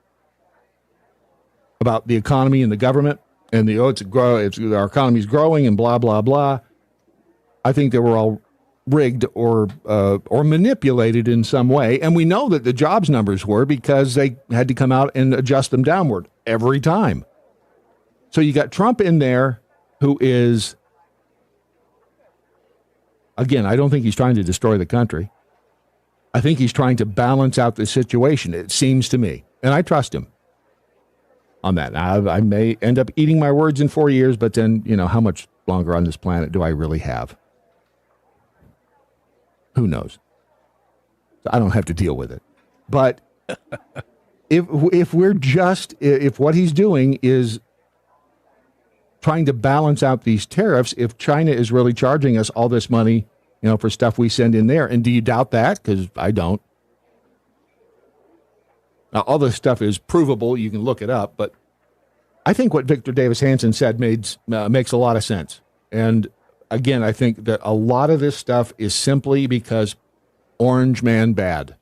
about the economy and the government and our economy's growing and blah, blah, blah. I think they were all rigged or manipulated in some way. And we know that the jobs numbers were because they had to come out and adjust them downward every time. So you got Trump in there who is, again, I don't think he's trying to destroy the country. I think he's trying to balance out the situation, it seems to me. And I trust him on that. I may end up eating my words in 4 years, but then, how much longer on this planet do I really have? Who knows? I don't have to deal with it. But if what he's doing is trying to balance out these tariffs, if China is really charging us all this money, for stuff we send in there, and do you doubt that? Because I don't. Now, all this stuff is provable. You can look it up. But I think what Victor Davis Hanson said makes a lot of sense. And again, I think that a lot of this stuff is simply because Orange Man bad.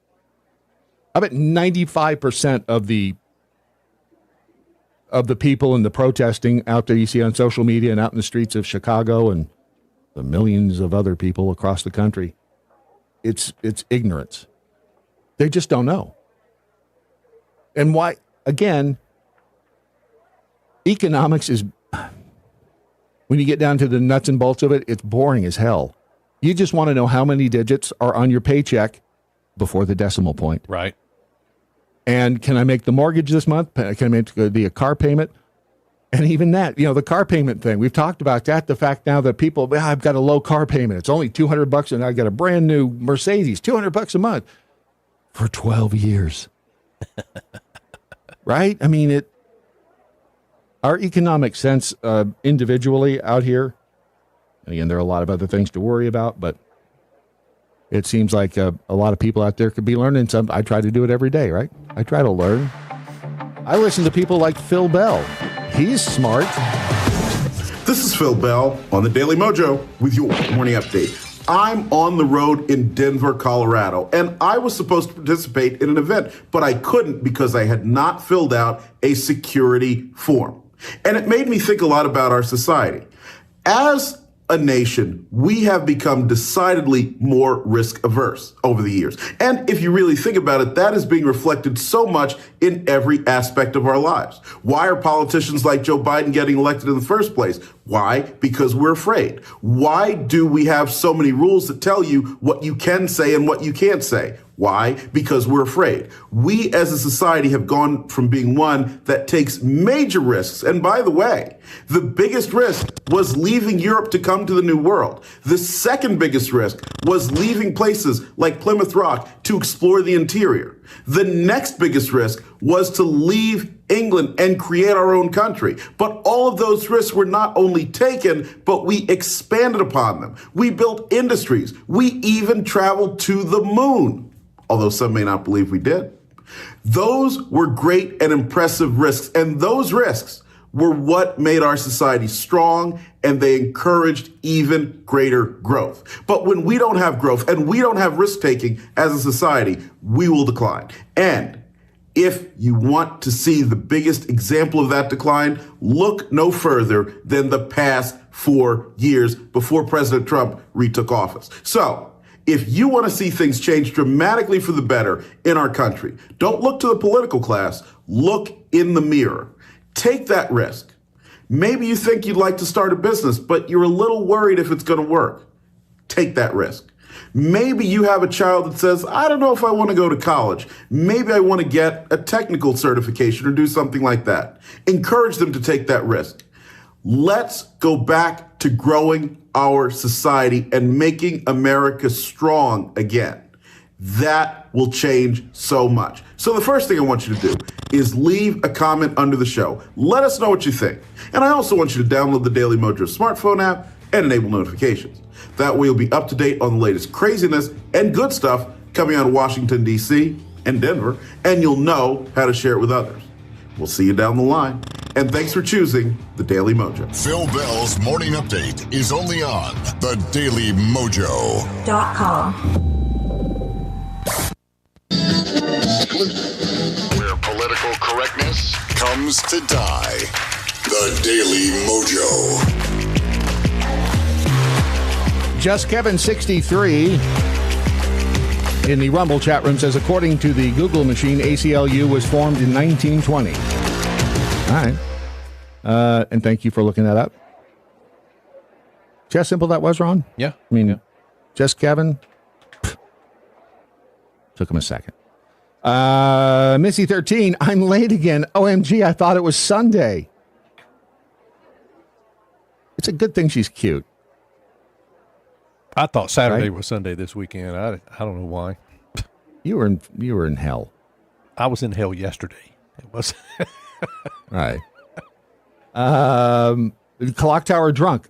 I bet 95% of the people in the protesting out there you see on social media and out in the streets of Chicago and the millions of other people across the country, it's ignorance. They just don't know. And why, again, economics is, when you get down to the nuts and bolts of it, it's boring as hell. You just want to know how many digits are on your paycheck before the decimal point. Right. And can I make the mortgage this month? Can I make the car payment? And even that, the car payment thing, we've talked about that. The fact now that people, I've got a low car payment. It's only $200 and I got a brand new Mercedes, $200 a month for 12 years. Right? I mean, our economic sense individually out here, and again, there are a lot of other things to worry about, but it seems like a lot of people out there could be learning something. I try to do it every day, right? I try to learn. I listen to people like Phil Bell. He's smart. This is Phil Bell on the Daily MoJo with your morning update. I'm on the road in Denver, Colorado, and I was supposed to participate in an event, but I couldn't because I had not filled out a security form. And it made me think a lot about our society. As a nation, we have become decidedly more risk averse over the years. And if you really think about it, that is being reflected so much in every aspect of our lives. Why are politicians like Joe Biden getting elected in the first place? Why? Because we're afraid. Why do we have so many rules that tell you what you can say and what you can't say? Why? Because we're afraid. We as a society have gone from being one that takes major risks. And by the way, the biggest risk was leaving Europe to come to the New World. The second biggest risk was leaving places like Plymouth Rock to explore the interior. The next biggest risk was to leave England and create our own country. But all of those risks were not only taken, but we expanded upon them. We built industries. We even traveled to the moon, although some may not believe we did. Those were great and impressive risks, and those risks were what made our society strong, and they encouraged even greater growth. But when we don't have growth and we don't have risk-taking as a society, we will decline. And if you want to see the biggest example of that decline, look no further than the past 4 years before President Trump retook office. So, if you want to see things change dramatically for the better in our country, don't look to the political class, look in the mirror. Take that risk. Maybe you think you'd like to start a business, but you're a little worried if it's going to work. Take that risk. Maybe you have a child that says, I don't know if I want to go to college. Maybe I want to get a technical certification or do something like that. Encourage them to take that risk. Let's go back to growing our society and making America strong again. That will change so much. So the first thing I want you to do is leave a comment under the show. Let us know what you think. And I also want you to download the Daily MoJo smartphone app and enable notifications. That way you'll be up to date on the latest craziness and good stuff coming out of Washington, D.C. and Denver, and you'll know how to share it with others. We'll see you down the line. And thanks for choosing the Daily MoJo. Phil Bell's Morning Update is only on the Daily MoJo.com. Where political correctness comes to die. The Daily Mojo. Just Kevin 63 in the Rumble chat room says, according to the Google machine, ACLU was formed in 1920. All right. And thank you for looking that up. See how simple that was, Ron? Yeah. I mean, just Kevin. Took him a second. Missy 13, I'm late again. OMG, I thought it was Sunday. It's a good thing she's cute. I thought Saturday was Sunday this weekend. I don't know why. You were in hell. I was in hell yesterday. It was. Right. Clock Tower drunk.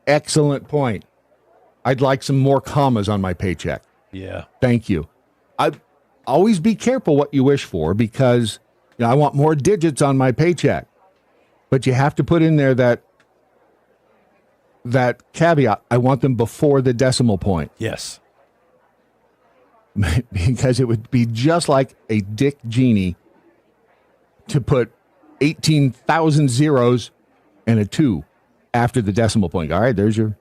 Excellent point. I'd like some more commas on my paycheck. Yeah. Thank you. Always be careful what you wish for, because I want more digits on my paycheck. But you have to put in there that caveat. I want them before the decimal point. Yes. Because it would be just like a dick genie to put 18,000 zeros and a 2 after the decimal point. All right, there's your...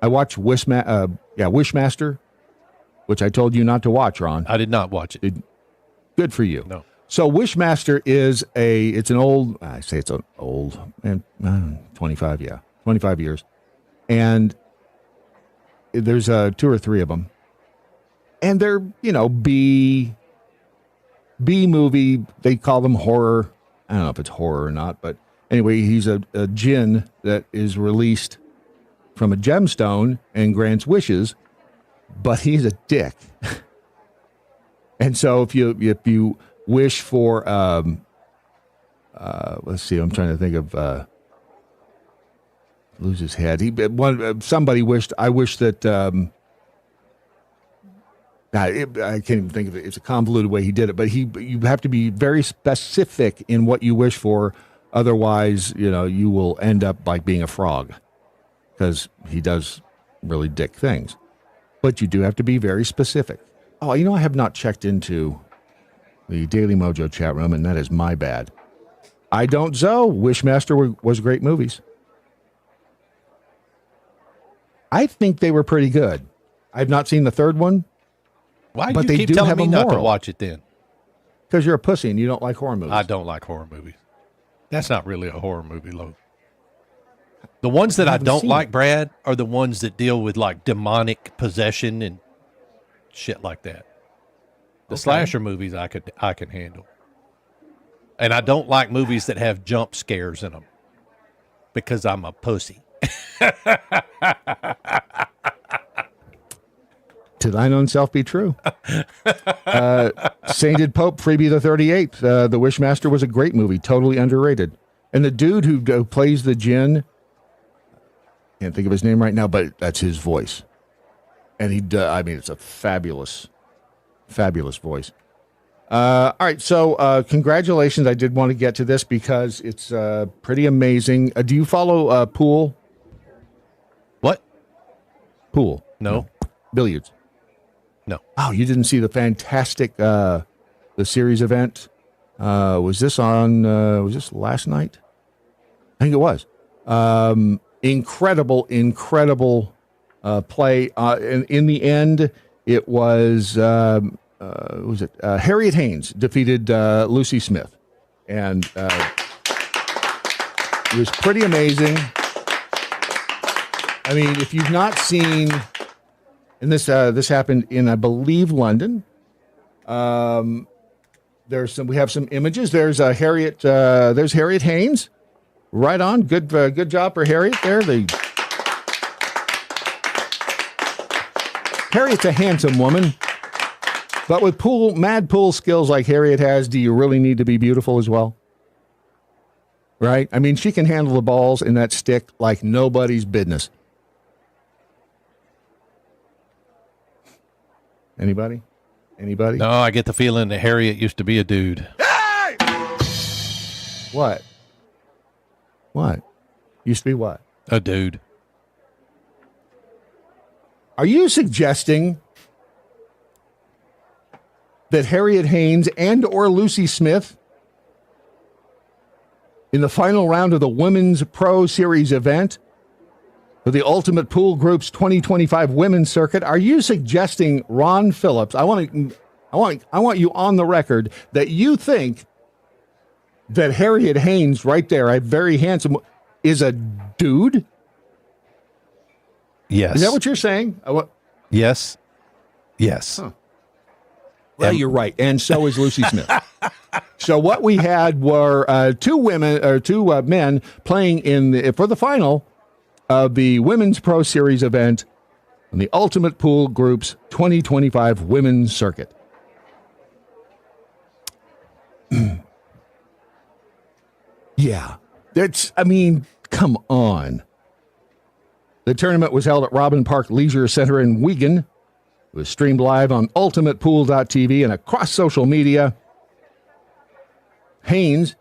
I watched Wishmaster, which I told you not to watch, Ron. I did not watch it. Good for you. No. So Wishmaster is it's an old, I say it's an old, 25 years. And there's 2 or 3 of them. And they're, B movie. They call them horror. I don't know if it's horror or not, but anyway, he's a djinn that is released from a gemstone and grants wishes, but he's a dick. And so if you wish for, let's see, I'm trying to think of, lose his head. Somebody wished, I wish that, I can't even think of it. It's a convoluted way he did it, but you have to be very specific in what you wish for. Otherwise, you will end up like being a frog, because he does really dick things. But you do have to be very specific. Oh, you know, I have not checked into the Daily Mojo chat room, and that is my bad. I don't Zoe. Wishmaster was great movies. I think they were pretty good. I've not seen the third one. Why do you keep telling me not to watch it then? Because you're a pussy and you don't like horror movies. I don't like horror movies. That's not really a horror movie, Lo. The ones that I don't like, Brad, are the ones that deal with like demonic possession and shit like that. The slasher movies I can handle. And I don't like movies that have jump scares in them because I'm a pussy. To thine own self be true. Sainted Pope, Freebie the 38th. The Wishmaster was a great movie, totally underrated. And the dude who plays the djinn, can't think of his name right now, but that's his voice. And it's a fabulous, fabulous voice. All right, so congratulations. I did want to get to this because it's pretty amazing. Do you follow pool? What? Pool. No. Billiards. No. Oh, you didn't see the fantastic the series event? Was this last night? I think it was. Incredible play. In the end, it was Harriet Haynes defeated Lucy Smith, and it was pretty amazing. I mean, if you've not seen, and this happened in, I believe, London. We have some images. There's Harriet Haynes. Right on. Good job for Harriet there. Harriet's a handsome woman. But with mad pool skills like Harriet has, do you really need to be beautiful as well? Right? I mean, she can handle the balls in that stick like nobody's business. Anybody? No, I get the feeling that Harriet used to be a dude. Hey! What? Used to be what? A dude. Are you suggesting that Harriet Haynes and or Lucy Smith in the final round of the Women's Pro Series event for the Ultimate Pool Group's 2025 Women's Circuit, are you suggesting, Ron Phillips, I want you on the record that you think that Harriet Haynes right there, a very handsome, is a dude? Yes. Is that what you're saying? Yes. Huh. Well, you're right, and so is Lucy Smith. So what we had were two men playing for the final of the Women's Pro Series event on the Ultimate Pool Group's 2025 Women's Circuit. Yeah, come on. The tournament was held at Robin Park Leisure Center in Wigan. It was streamed live on ultimatepool.tv and across social media. Harriet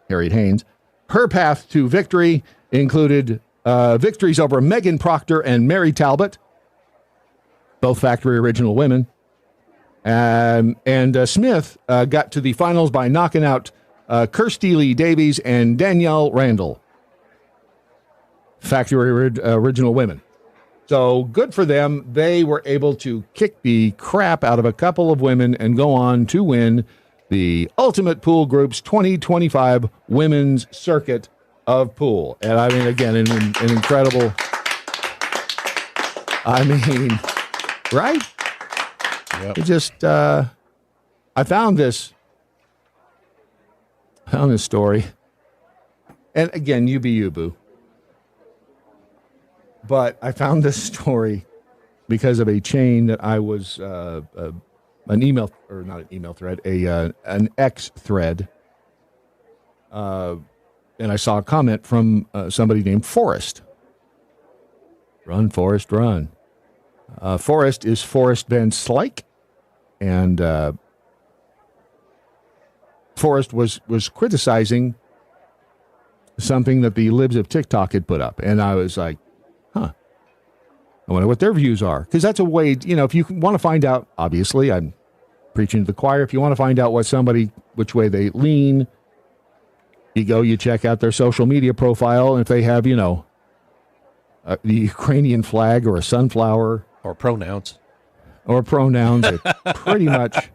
Haynes, her path to victory included victories over Megan Proctor and Mary Talbot, both factory original women. And Smith got to the finals by knocking out Kirstie Lee Davies and Danielle Randall, factory original women. So good for them. They were able to kick the crap out of a couple of women and go on to win the Ultimate Pool Group's 2025 Women's Circuit of Pool. And I mean, again, an incredible, right? Yep. It just, I found this story. And again, you be you, boo. But I found this story because of a chain that I was an email, or not an email thread, an X thread, and I saw a comment from somebody named Forrest. Run, Forrest, run. Forrest is Forrest Van Slyke, and Forrest was criticizing something that the libs of TikTok had put up, and I was like, I wonder what their views are. Because that's a way, if you want to find out, obviously, I'm preaching to the choir. If you want to find out which way they lean, you check out their social media profile. And if they have, the Ukrainian flag or a sunflower. Or pronouns. It pretty much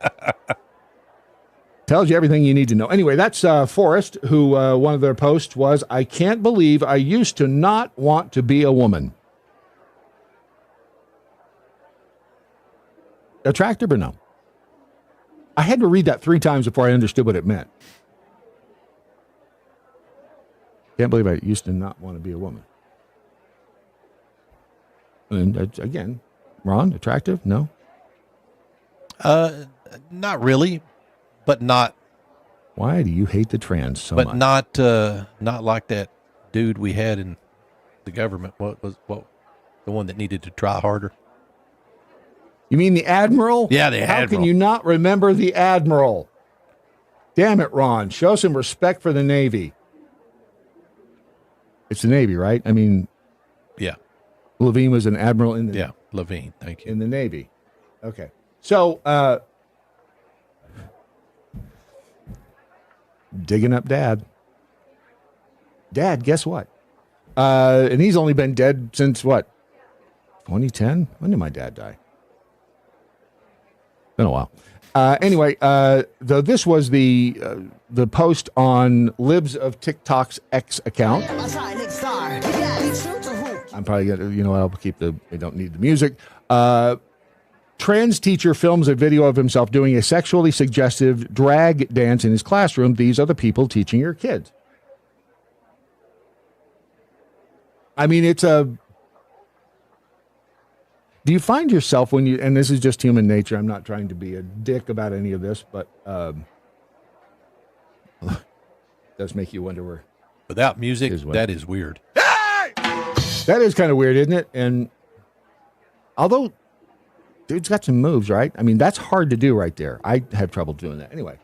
tells you everything you need to know. Anyway, that's Forrest, who one of their posts was, I can't believe I used to not want to be a woman. Attractive or no? I had to read that 3 times before I understood what it meant. Can't believe I used to not want to be a woman. And again, Ron, attractive? No? Not really, but not. Why do you hate the trans so much? But not like that dude we had in the government. What the one that needed to try harder? You mean the Admiral? Yeah, the Admiral. How can you not remember the Admiral? Damn it, Ron. Show some respect for the Navy. It's the Navy, right? I mean, yeah. Levine was an admiral in the Yeah, Levine, thank you. In the Navy. Okay. So, digging up Dad. Dad, guess what? And he's only been dead since what? 2010? When did my dad die? Been a while. Anyway, though this was the post on Libs of TikTok's X account. I'm probably gonna, I'll keep we don't need the music. Trans teacher films a video of himself doing a sexually suggestive drag dance in his classroom. These are the people teaching your kids. I mean, do you find yourself and this is just human nature, I'm not trying to be a dick about any of this, but it does make you wonder where. Without music, that is weird. That is kind of weird, isn't it? And although dude's got some moves, right? I mean, that's hard to do right there. I have trouble doing that. Anyway,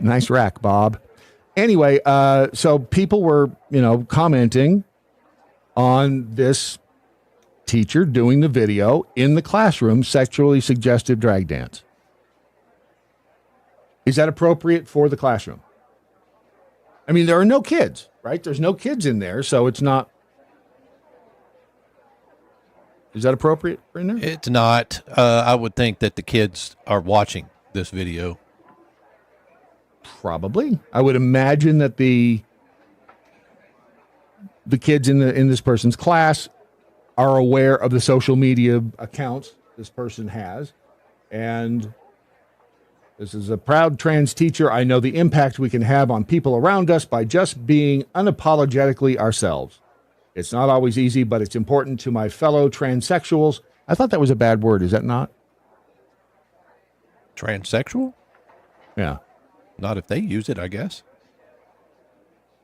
nice rack, Bob. Anyway, so people were, commenting on this teacher doing the video in the classroom, sexually suggestive drag dance. Is that appropriate for the classroom? I mean, there are no kids, right? There's no kids in there, so it's not. Is that appropriate in there? It's not. I would think that the kids are watching this video. Probably. I would imagine that the kids in this person's class are aware of the social media accounts this person has. And this is a proud trans teacher. I know the impact we can have on people around us by just being unapologetically ourselves. It's not always easy, but it's important to my fellow transsexuals. I thought that was a bad word. Is that not? Transsexual? Yeah. Not if they use it, I guess.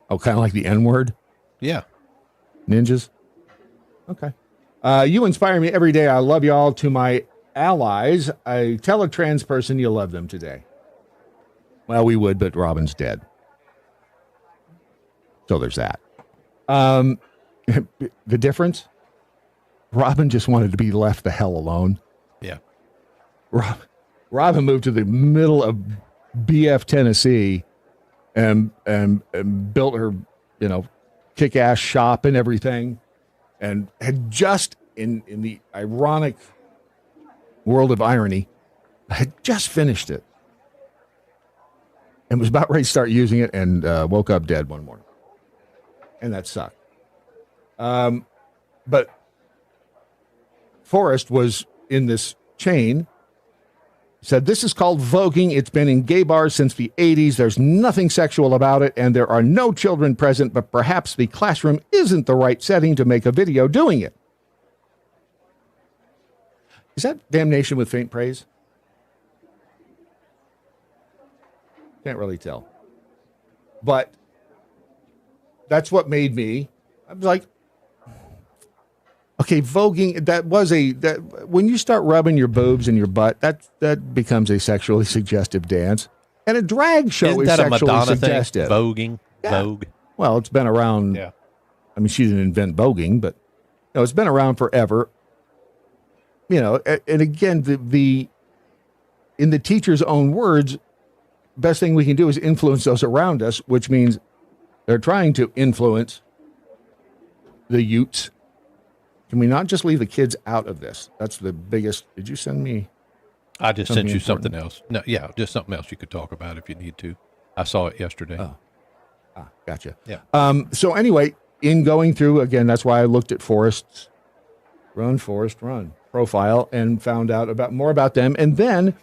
Oh, kind of like the N-word? Yeah. Ninjas? Okay. You inspire me every day. I love y'all. To my allies, I tell a trans person you love them today. Well, we would, but Robin's dead. So there's that. The difference? Robin just wanted to be left the hell alone. Yeah. Robin moved to the middle of BF Tennessee and built her, kick-ass shop and everything, and had just, in the ironic world of irony, had just finished it and was about ready to start using it, and woke up dead one morning. And that sucked. But Forrest was in this chain, said, this is called voguing. It's been in gay bars since the 80s. There's nothing sexual about it, and there are no children present, but perhaps the classroom isn't the right setting to make a video doing it. Is that damnation with faint praise? Can't really tell. But that's what made me, I was like, okay, voguing, that when you start rubbing your boobs and your butt, that becomes a sexually suggestive dance. And a drag show Isn't is that sexually a Madonna suggestive. Thing? Voguing? Yeah. Vogue? Well, it's been around. Yeah. I mean, she didn't invent voguing, but No, it's been around forever. You know, and again, the in the teacher's own words, best thing we can do is influence those around us, which means they're trying to influence the youths. Can we not just leave the kids out of this? That's the biggest. Did you send me? I just sent you something else. No, yeah, just something else you could talk about if you need to. I saw it yesterday. Oh, gotcha. Yeah. So anyway, in going through again, that's why I looked at Forrest Run profile and found out more about them, and then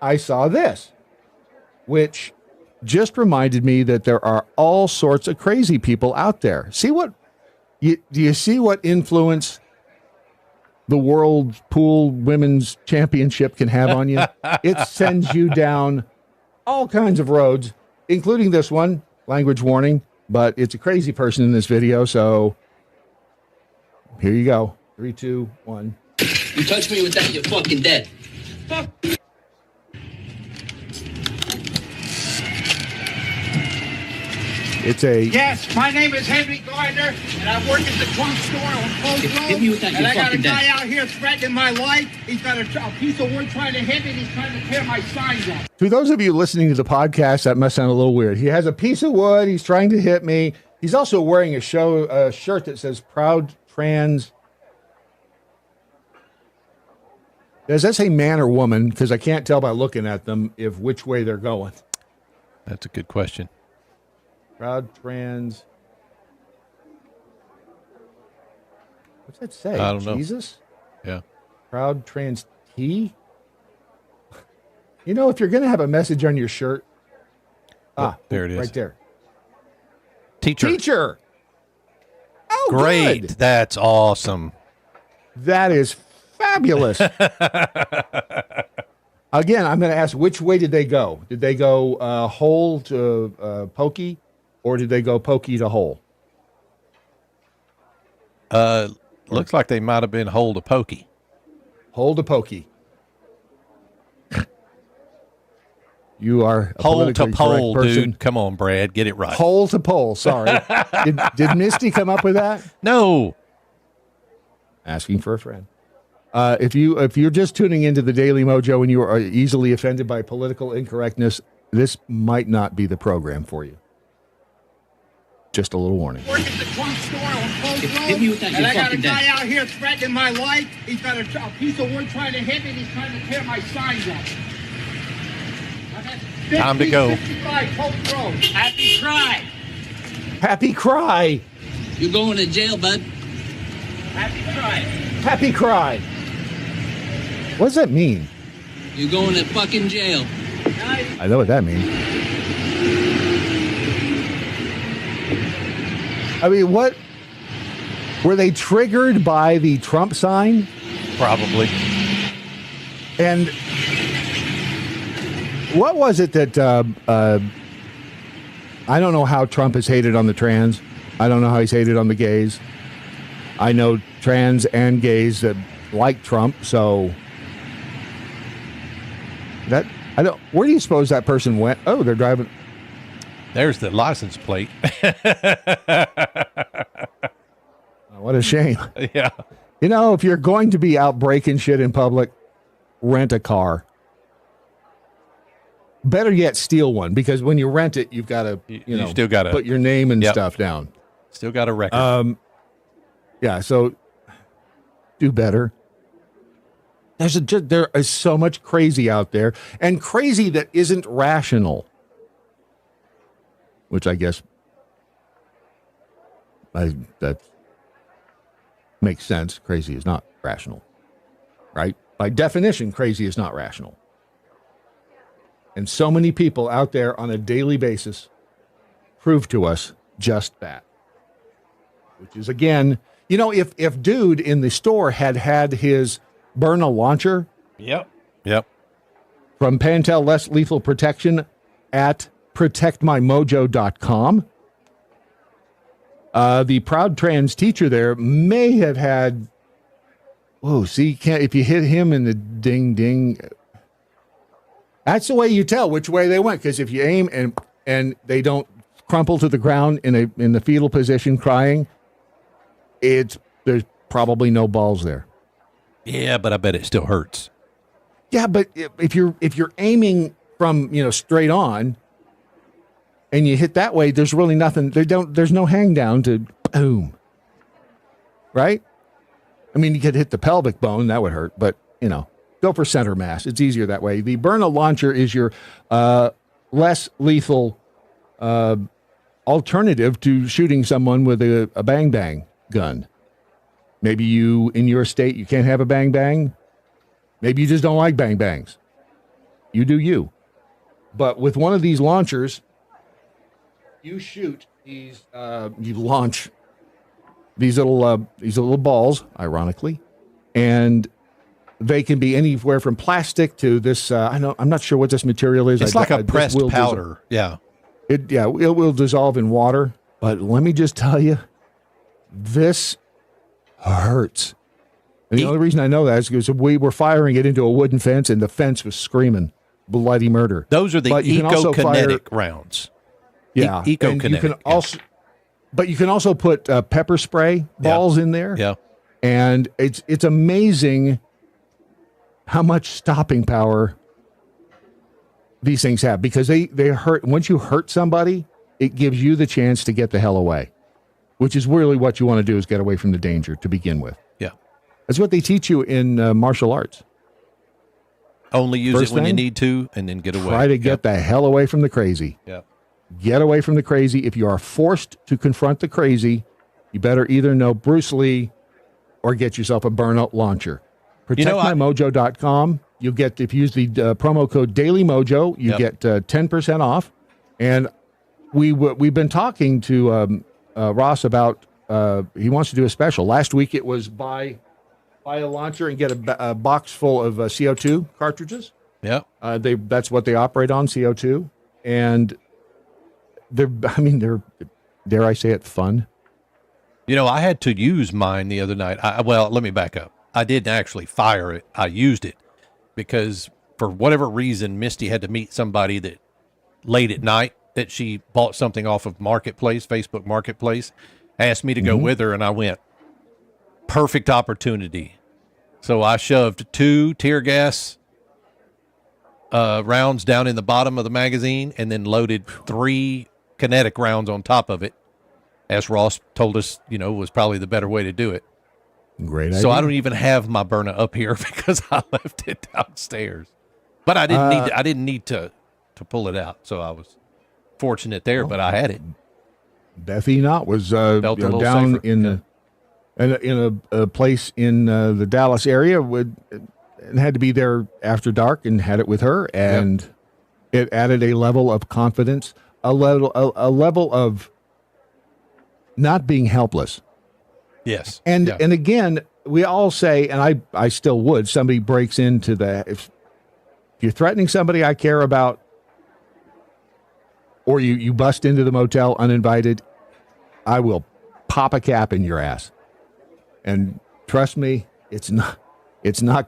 I saw this, which just reminded me that there are all sorts of crazy people out there. Do you see what influence the World Pool Women's Championship can have on you? It sends you down all kinds of roads, including this one, language warning, but it's a crazy person in this video, so here you go. 3, 2, 1. You touch me with that, you're fucking dead. Fuck. Yes, my name is Henry Gardner, and I work at the trunk store on Post Road. Hit me with that, and I got a fucking guy dead. out here threatening my life. He's got a piece of wood trying to hit me, and he's trying to tear my signs up. To those of you listening to the podcast, that must sound a little weird. He has a piece of wood. He's trying to hit me. He's also wearing a shirt that says "Proud Trans." Does that say man or woman? Because I can't tell by looking at them which way they're going. That's a good question. Proud Trans. What's that say? I don't know. Jesus? Yeah. Proud Trans T? You know, if you're going to have a message on your shirt. There it is. Right there. Teacher. Oh, great. good. That's awesome. That is fabulous. Again, I'm going to ask, which way did they go? Did they go hole to pokey, or did they go pokey to hole? Looks like they might have been hole to pokey. Hole to pokey. You are a hole to politically pole, correct person. dude. Come on, Brad, get it right. Hole to pole. Sorry. did Misty come up with that? No. Asking for a friend. If you're just tuning into the Daily Mojo and you are easily offended by political incorrectness, this might not be the program for you. Just a little warning. Work at the trunk store on Post Road. Hit me with that, and I you're got a fucking guy dead. out here threatening my life. He's got a piece of wood trying to hit me, and he's trying to tear my signs up. Time to go. 55 Post Road. Happy cry. Happy cry. You're going to jail, bud. Happy cry. Happy cry. What does that mean? You're going to fucking jail. I know what that means. I mean, what? Were they triggered by the Trump sign? Probably. And what was it that, I don't know how Trump is hated on the trans. I don't know how he's hated on the gays. I know trans and gays that like Trump, so where do you suppose that person went? Oh, they're driving. There's the license plate. What a shame. Yeah. You know, if you're going to be out breaking shit in public, rent a car. Better yet, steal one, because when you rent it, you've got to, you still got to put your name and stuff down. Still got a record. Yeah, so do better. There is so much crazy out there, and crazy that isn't rational, which I guess that makes sense. Crazy is not rational, right? By definition, crazy is not rational. And so many people out there on a daily basis prove to us just that. Which is, again, you know, if dude in the store had his Byrna launcher. Yep. From Pantel Less Lethal Protection at protectmymojo.com. The proud trans teacher there may have had. Whoa, see, if you hit him in the ding ding. That's the way you tell which way they went, because if you aim and they don't crumple to the ground in the fetal position crying, there's probably no balls there. Yeah, but I bet it still hurts. Yeah, but if you're aiming from straight on, and you hit that way, there's really nothing. There's no hang down to boom. Right? I mean, you could hit the pelvic bone, that would hurt, but go for center mass. It's easier that way. The Byrna launcher is your less lethal alternative to shooting someone with a bang bang gun. Maybe in your state, you can't have a bang bang. Maybe you just don't like bang bangs. You do you. But with one of these launchers, you shoot these, you launch these little balls, ironically, and they can be anywhere from plastic to this. I'm not sure what this material is. It's like a pressed powder. It will dissolve in water. But let me just tell you, this hurts. And the only reason I know that is because we were firing it into a wooden fence, and the fence was screaming bloody murder. Those are the eco-kinetic rounds. Yeah, eco-kinetic. But you can also put pepper spray balls in there. Yeah, and it's amazing how much stopping power these things have, because they hurt. Once you hurt somebody, it gives you the chance to get the hell away, which is really what you want to do, is get away from the danger to begin with. Yeah, that's what they teach you in martial arts. Only use it when you need to, and then get away. Try to get the hell away from the crazy. Yeah. Get away from the crazy. If you are forced to confront the crazy, you better either know Bruce Lee or get yourself a Byrna launcher. ProtectMyMojo.com. You'll get, if you use the promo code Daily MoJo, you get 10% off. And we've been talking to Ross about he wants to do a special. Last week it was buy a launcher and get a box full of CO2 cartridges. Yeah, that's what they operate on, CO2, and they're dare I say it, fun. I had to use mine the other night. Let me back up. I didn't actually fire it. I used it because for whatever reason, Misty had to meet somebody that late at night that she bought something off of Marketplace, Facebook Marketplace, asked me to go with her, and I went, perfect opportunity. So I shoved 2 tear gas rounds down in the bottom of the magazine and then loaded 3 kinetic rounds on top of it, as Ross told us, was probably the better way to do it. Great idea. So I don't even have my Byrna up here because I left it downstairs. But I didn't need to pull it out, so I was fortunate there. But I had it. Beth Enoch was down in a place in the Dallas area, and had to be there after dark, and had it with her, and it added a level of confidence, a level of not being helpless. Yes. And again, we all say, and I still would, somebody breaks into if you're threatening somebody I care about, or you bust into the motel uninvited, I will pop a cap in your ass. And trust me, it's not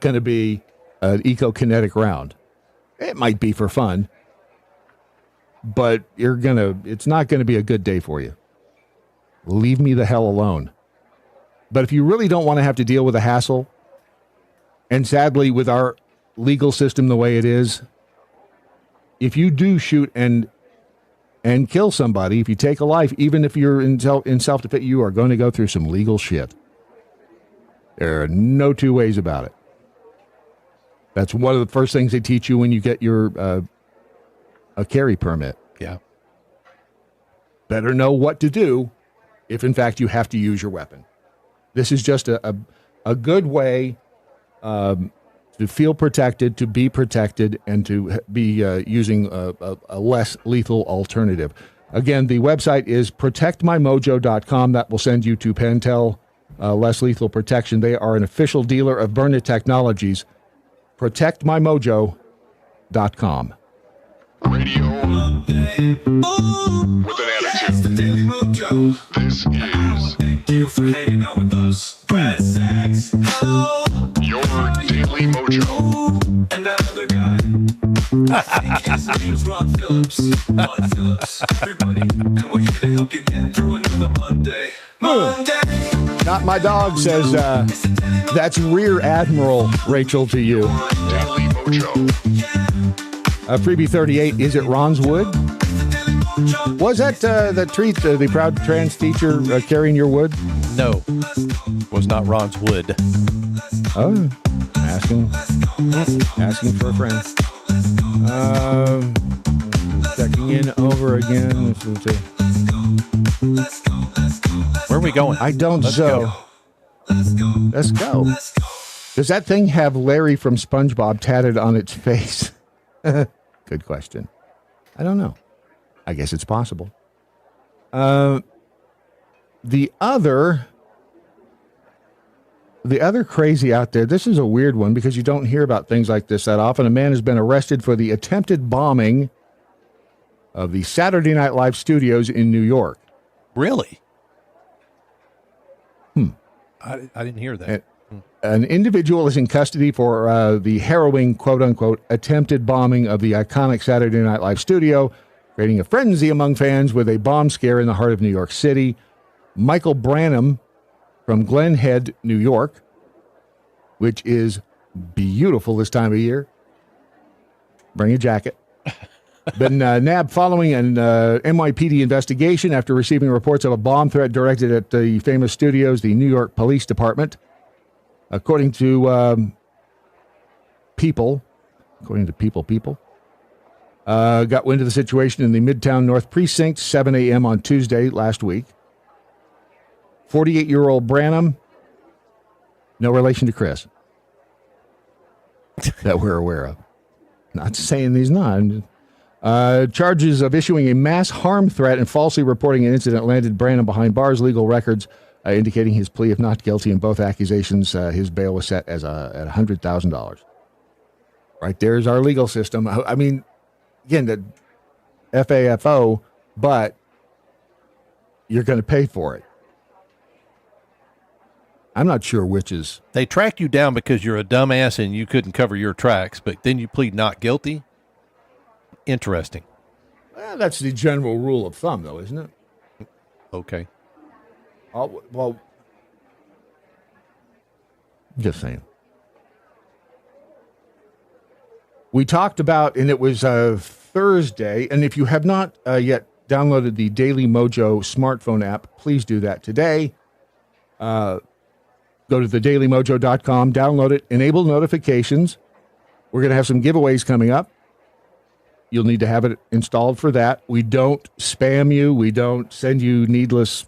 going to be an eco-kinetic round. It might be for fun, but it's not going to be a good day for you. Leave me the hell alone. But if you really don't want to have to deal with the hassle, and sadly with our legal system the way it is, if you do shoot and kill somebody, if you take a life, even if you're in self-defense, you are going to go through some legal shit. There are no two ways about it. That's one of the first things they teach you when you get your a carry permit. Yeah. Better know what to do if, in fact, you have to use your weapon. This is just a good way to feel protected, to be protected, and to be using a less lethal alternative. Again, the website is protectmymojo.com. That will send you to Pentel Less Lethal Protection. They are an official dealer of Byrna Technologies. Protectmymojo.com. Radio with an attitude. The Daily Mojo. This is. Thank you for hanging out with us. Brad Staggs. Hello. Your Daily Mojo. And that other guy. I think his name's Phillips. Phillips. Everybody, and we're here to help you get through another Monday. Not my dog says that's Rear Admiral Rachel to you. Daily Mojo. Freebie 38, is it Ron's Wood? Was that the treat, the proud trans teacher carrying your wood? No, was not Ron's Wood. Oh, asking for a friend. Checking in over again. Where are we going? I don't Let's know. go. Let's go. Does that thing have Larry from SpongeBob tatted on its face? Good question. I don't know. I guess it's possible. The other crazy out there, this is a weird one because you don't hear about things like this that often. A man has been arrested for the attempted bombing of the Saturday Night Live studios in New York. Really? I didn't hear that. An individual is in custody for the harrowing, quote-unquote, attempted bombing of the iconic Saturday Night Live studio, creating a frenzy among fans with a bomb scare in the heart of New York City. Michael Branham from Glen Head, New York, which is beautiful this time of year. Bring a jacket. Been nabbed following an NYPD investigation after receiving reports of a bomb threat directed at the famous studios, the New York Police Department. According to people, got wind of the situation in the Midtown North Precinct, 7 a.m. on Tuesday last week. 48-year-old Branham, no relation to Chris, that we're aware of. Not saying he's not. Charges of issuing a mass harm threat and falsely reporting an incident landed Branham behind bars. Legal records indicating his plea of not guilty in both accusations. His bail was set as at $100,000. Right there's our legal system. I mean, again, the FAFO, but you're going to pay for it. I'm not sure which is. They tracked you down because you're a dumbass and you couldn't cover your tracks, but then you plead not guilty. Interesting. Well, that's the general rule of thumb, though, isn't it? Okay. Well, just saying. We talked about, and it was Thursday, and if you have not yet downloaded the Daily MoJo smartphone app, please do that today. Go to thedailymojo.com, download it, enable notifications. We're going to have some giveaways coming up. You'll need to have it installed for that. We don't spam you. We don't send you needless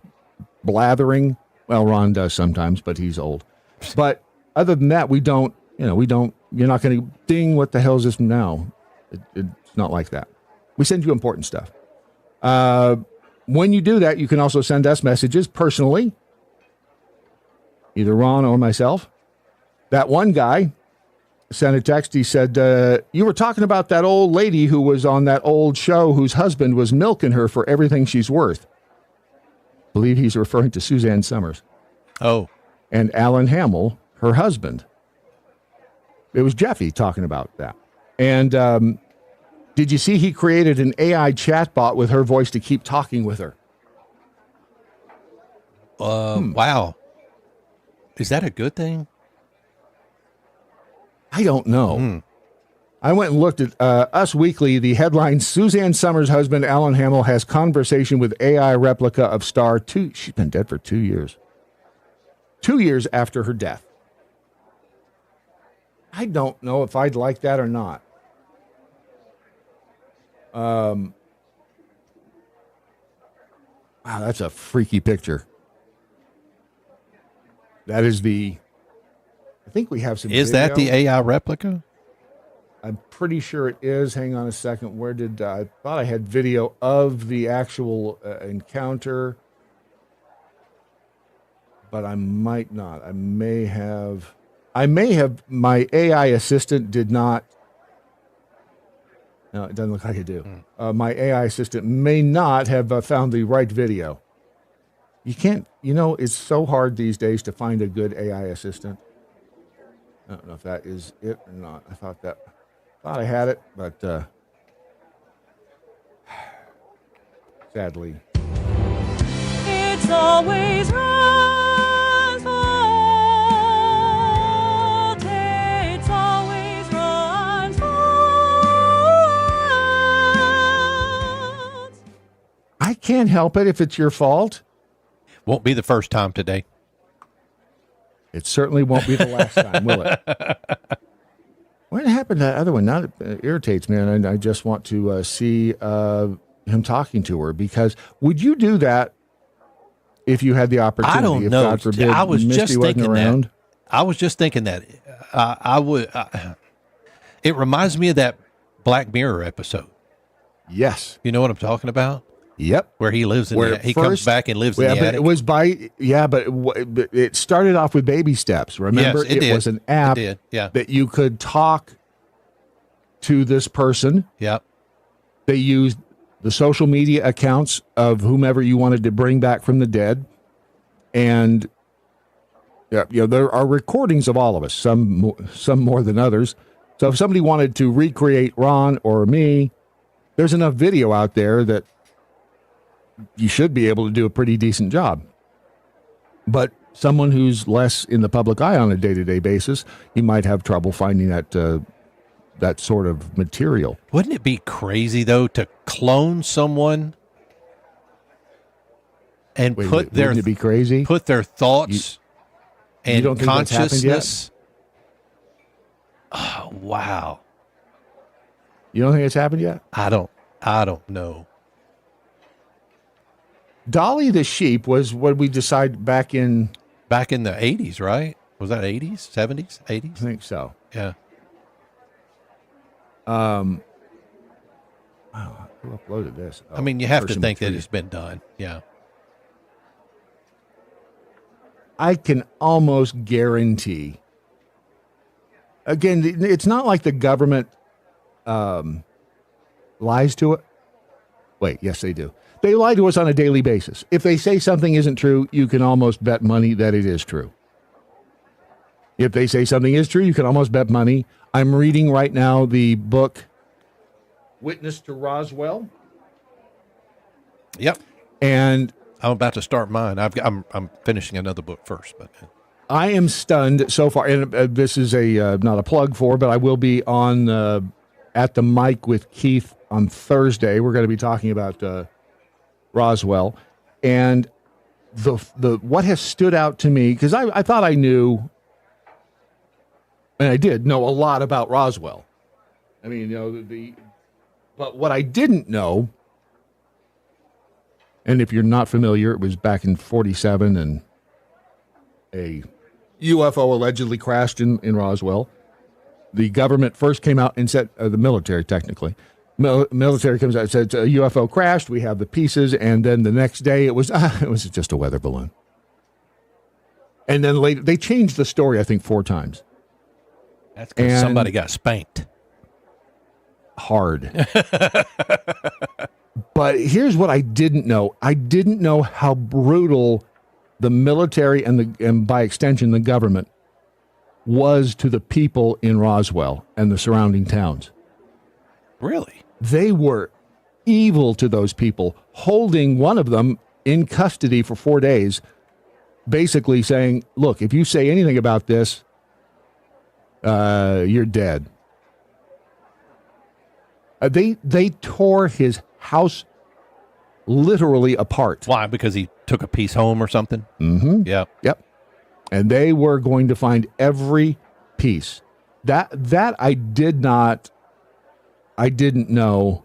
blathering. Well, Ron does sometimes, but he's old. But other than that, we don't, you're not going to ding, what the hell is this now? It's not like that. We send you important stuff. When you do that, you can also send us messages personally, either Ron or myself. That one guy sent a text. He said, you were talking about that old lady who was on that old show whose husband was milking her for everything she's worth. I believe he's referring to Suzanne Summers. Oh. And Alan Hamill, her husband. It was Jeffy talking about that. And did you see he created an AI chatbot with her voice to keep talking with her? Wow. Is that a good thing? I don't know. I went and looked at Us Weekly. The headline, Suzanne Summers' husband, Alan Hamill, has conversation with AI replica of star. She's been dead for 2 years. 2 years after her death. I don't know if I'd like that or not. Wow, that's a freaky picture. That is I think we have some Is video. that the AI replica? I'm pretty sure it is. Hang on a second. Where did I thought I had video of the actual encounter, but I might not. I may have. My AI assistant did not. No, it doesn't look like I do. My AI assistant may not have found the right video. You can't. It's so hard these days to find a good AI assistant. I don't know if that is it or not. I thought I had it, but sadly. It's always Ron can't help it if it's your fault. Won't be the first time today. It certainly won't be the last time, will it? What happened to that other one? Now it irritates me, and I just want to see him talking to her, because would you do that if you had the opportunity? I don't if, know. God forbid, I was Misty just wasn't thinking around? that. I was just thinking that. I would. It reminds me of that Black Mirror episode. Yes. You know what I'm talking about? Yep. Where he lives in he comes back and lives in the but attic. it was but it started off with baby steps. Remember, Yes, it did. was an app It did, yeah. that you could talk to this person. Yep. They used the social media accounts of whomever you wanted to bring back from the dead. And there are recordings of all of us, some more than others. So if somebody wanted to recreate Ron or me, there's enough video out there that you should be able to do a pretty decent job. But someone who's less in the public eye on a day-to-day basis, you might have trouble finding that sort of material. Wouldn't it be crazy, though, to clone someone and wouldn't it be crazy? Put their thoughts and you don't think that's happened yet? consciousness? Oh, wow. You don't think it's happened yet? I don't know. Dolly the sheep was what we decided back in the 80s, right? Was that 80s, 70s, 80s? I think so. Yeah. Wow, who uploaded this? I mean, you have to Person think that three. it's been done. Yeah. I can almost guarantee. Again, it's not like the government lies to it. Wait, yes, they do. They lie to us on a daily basis. If they say something isn't true, you can almost bet money that it is true. If they say something is true, you can almost bet money. I'm reading right now the book Witness to Roswell. Yep. And I'm about to start mine. I'm finishing another book first, but I am stunned so far. And this is not a plug for, but I will be on at the mic with Keith on Thursday. We're going to be talking about Roswell, and the what has stood out to me, because I thought I knew, and I did know a lot about Roswell. I mean, but what I didn't know, and if you're not familiar, it was back in 1947, and a UFO allegedly crashed in Roswell. The government first came out and said, the military technically. Military comes out and says a UFO crashed. We have the pieces, and then the next day it was just a weather balloon. And then later they changed the story, I think, 4 times. that's because somebody got spanked hard. But here's what I didn't know. I didn't know how brutal the military and by extension the government was to the people in Roswell and the surrounding towns. Really? They were evil to those people, holding one of them in custody for 4 days, basically saying, look, if you say anything about this, you're dead. They tore his house literally apart. Why? Because he took a piece home or something? Mm-hmm. Yeah. Yep. And they were going to find every piece. That I didn't know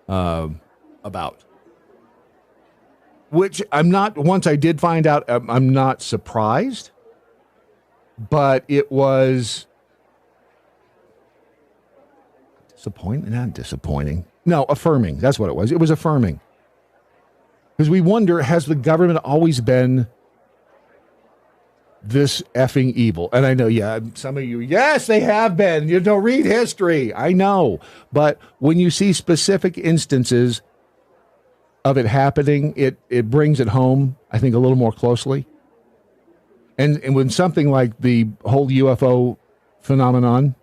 about. Which I'm not, once I did find out, I'm not surprised. But it was disappointing. No, affirming. That's what it was. It was affirming. Because we wonder, has the government always been this effing evil? And I know, yeah, some of you, yes, they have been. You don't read history. I know. But when you see specific instances of it happening, it brings it home, I think, a little more closely. And when something like the whole UFO phenomenon,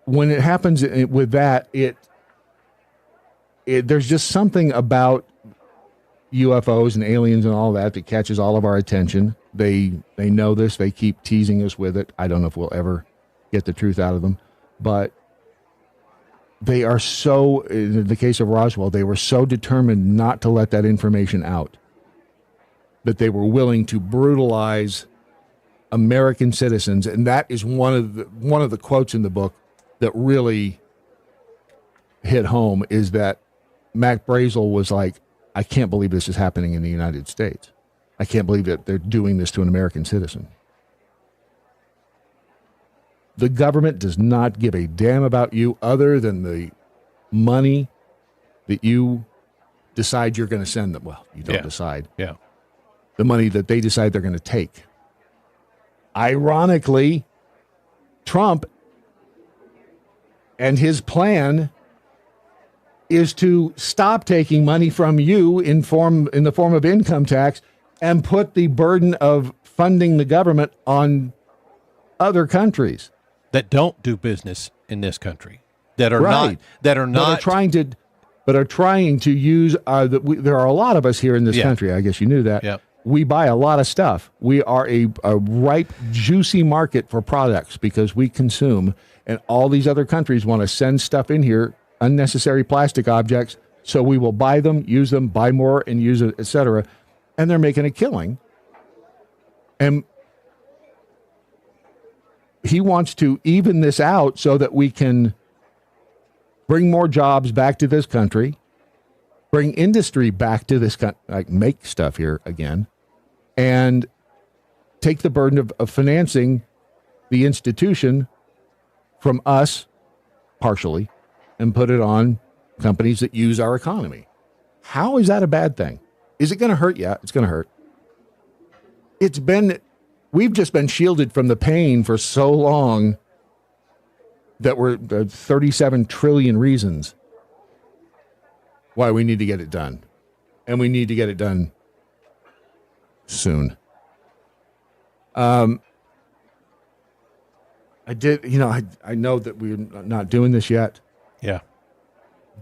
when it happens with that, there's just something about UFOs and aliens and all that catches all of our attention. They know this. They keep teasing us with it. I don't know if we'll ever get the truth out of them, but they are so, in the case of Roswell, they were so determined not to let that information out that they were willing to brutalize American citizens. And that is one of the quotes in the book that really hit home, is that Mac Brazel was like, I can't believe this is happening in the United States. I can't believe that they're doing this to an American citizen. The government does not give a damn about you other than the money that you decide you're going to send them. Well, you don't decide. Yeah. The money that they decide they're going to take. Ironically, Trump and his plan is to stop taking money from you in the form of income tax and put the burden of funding the government on other countries that don't do business in this country, that are trying to use. There are a lot of us here in this country. I guess you knew that. Yeah. We buy a lot of stuff. We are a ripe, juicy market for products because we consume, and all these other countries want to send stuff in here, unnecessary plastic objects. So we will buy them, use them, buy more, and use it, etc. And they're making a killing. And he wants to even this out so that we can bring more jobs back to this country, bring industry back to this country, like make stuff here again, and take the burden of financing the institution from us, partially, and put it on companies that use our economy. How is that a bad thing? Is it going to hurt? Yeah, it's going to hurt. We've just been shielded from the pain for so long that we're 37 trillion reasons why we need to get it done. And we need to get it done soon. I know that we're not doing this yet. Yeah.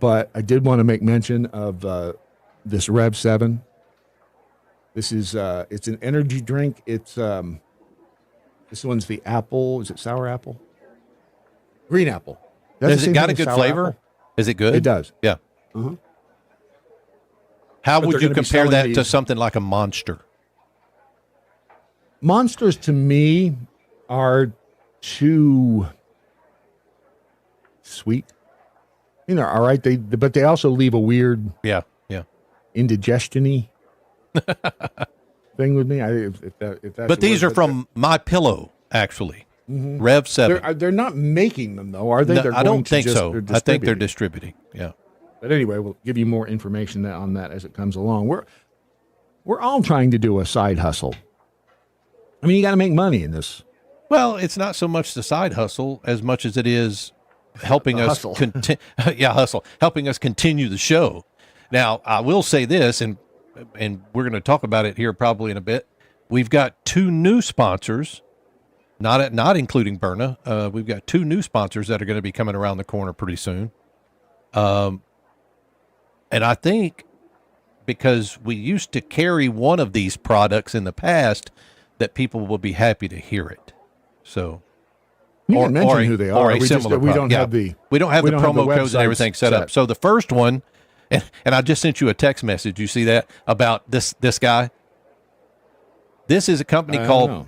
But I did want to make mention of this Rev 7. This is it's an energy drink. It's this one's the apple. Is it sour apple? Green apple. Has it got a good flavor? Apple? Is it good? It does. Yeah. Uh-huh. How would you compare that to something like a Monster? Monsters to me are too sweet. They're all right. But they also leave a weird indigestion-y thing with me. If that's but these are from My Pillow, actually. Mm-hmm. Rev 7. They're not making them though, are they? No, I don't think so. I think they're distributing. Yeah. But anyway, we'll give you more information on that as it comes along. We're all trying to do a side hustle. I mean, you got to make money in this. Well, it's not so much the side hustle as much as it is helping us helping us continue the show. Now, I will say this, and we're going to talk about it here probably in a bit. We've got 2 new sponsors, not including Berna. We've got 2 new sponsors that are going to be coming around the corner pretty soon. And I think because we used to carry one of these products in the past, that people will be happy to hear it. So, you can mention who they are. We don't have the promo codes and everything set up. So the first one, and I just sent you a text message. You see that about this guy? This is a company called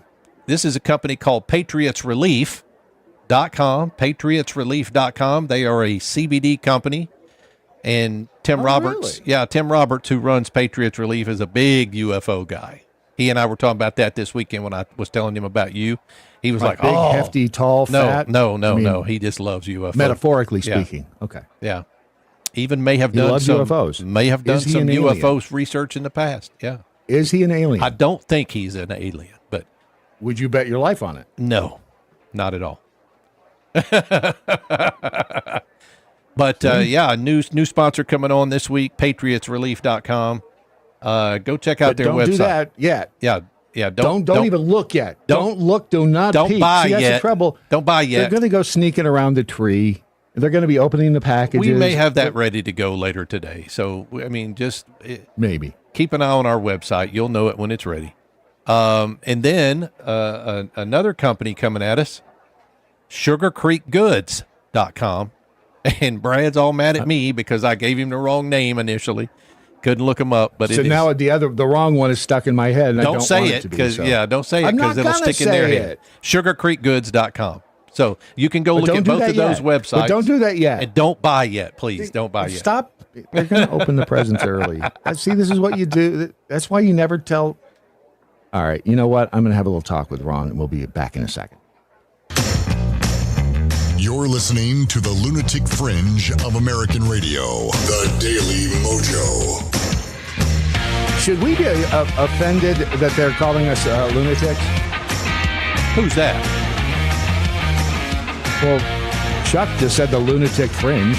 PatriotsRelief.com. PatriotsRelief.com. They are a CBD company. And Tim Roberts, who runs Patriots Relief, is a big UFO guy. He and I were talking about that this weekend when I was telling him about you. He was like, big, hefty, tall, fat? No. He just loves UFOs. Metaphorically speaking. Okay. Yeah. Even may have done some UFOs. May have done some UFO research in the past. Yeah. Is he an alien? I don't think he's an alien, but would you bet your life on it? No, not at all. But new sponsor coming on this week, PatriotsRelief.com. Go check out their website. Don't do that yet. Yeah. Don't even look yet. Don't look. Do not. Don't peek. buy See, that's yet. The trouble. Don't buy yet. They're going to go sneaking around the tree. They're going to be opening the packages. We may have that ready to go later today. So I mean, maybe keep an eye on our website. You'll know it when it's ready. And then another company coming at us, SugarCreekGoods.com. And Brad's all mad at me because I gave him the wrong name initially. Couldn't look him up, but so now the wrong one is stuck in my head. And I don't say want it to be, because so. don't say it I'm because not it'll gonna stick in their say head. it. SugarCreekGoods.com. So you can go But look at don't do both that of those yet. websites. But don't do that yet. And don't buy yet, please. Don't buy yet. Stop. They're going to open the presents early. See, this is what you do. That's why you never tell. All right. You know what? I'm going to have a little talk with Ron, and we'll be back in a second. You're listening to the Lunatic Fringe of American Radio, the Daily Mojo. Should we be offended that they're calling us lunatics? Who's that? Well, Chuck just said the Lunatic Fringe.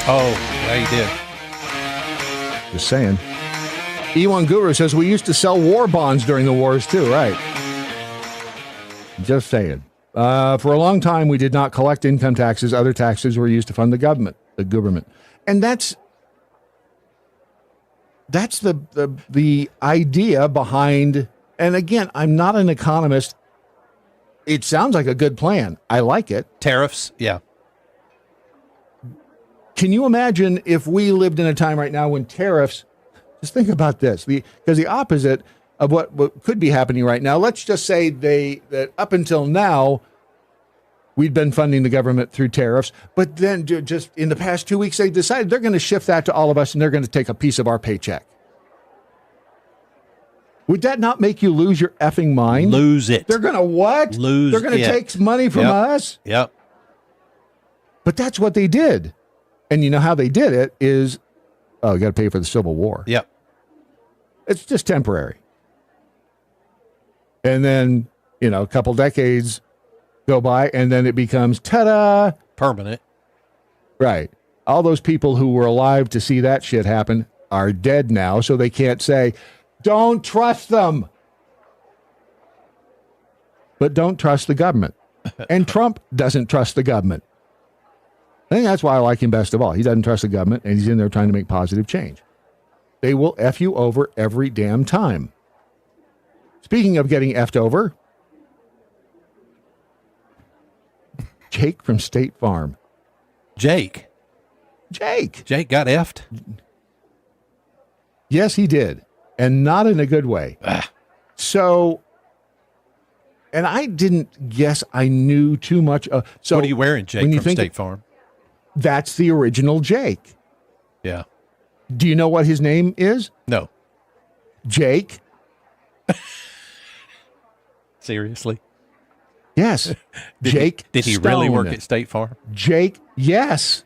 Oh, yeah, he did. Just saying. E1 Guru says we used to sell war bonds during the wars too, right? Just saying. For a long time, we did not collect income taxes. Other taxes were used to fund the government. And that's the idea behind, and again, I'm not an economist. It sounds like a good plan. I like it. Tariffs, yeah. Can you imagine if we lived in a time right now when tariffs, just think about this, because the opposite of what could be happening right now, let's just say that up until now, we'd been funding the government through tariffs, but then just in the past 2 weeks, they decided they're going to shift that to all of us and they're going to take a piece of our paycheck. Would that not make you lose your effing mind? Lose it. They're going to what? Lose They're going to take money from us? Yep. But that's what they did. And you know how they did it is, you got to pay for the Civil War. Yep. It's just temporary. And then, a couple decades go by, and then it becomes, ta-da! Permanent. Right. All those people who were alive to see that shit happen are dead now, so they can't say, don't trust them. But don't trust the government. And Trump doesn't trust the government. I think that's why I like him best of all. He doesn't trust the government, and he's in there trying to make positive change. They will F you over every damn time. Speaking of getting F'd over, Jake from State Farm. Jake got F'd? Yes, he did. And not in a good way. So, and I didn't guess I knew too much. So what are you wearing, Jake, from State Farm? That's the original Jake. Yeah. Do you know what his name is? No. Jake. Seriously? Yes. Jake Did he Stone. really work at State Farm? Yes.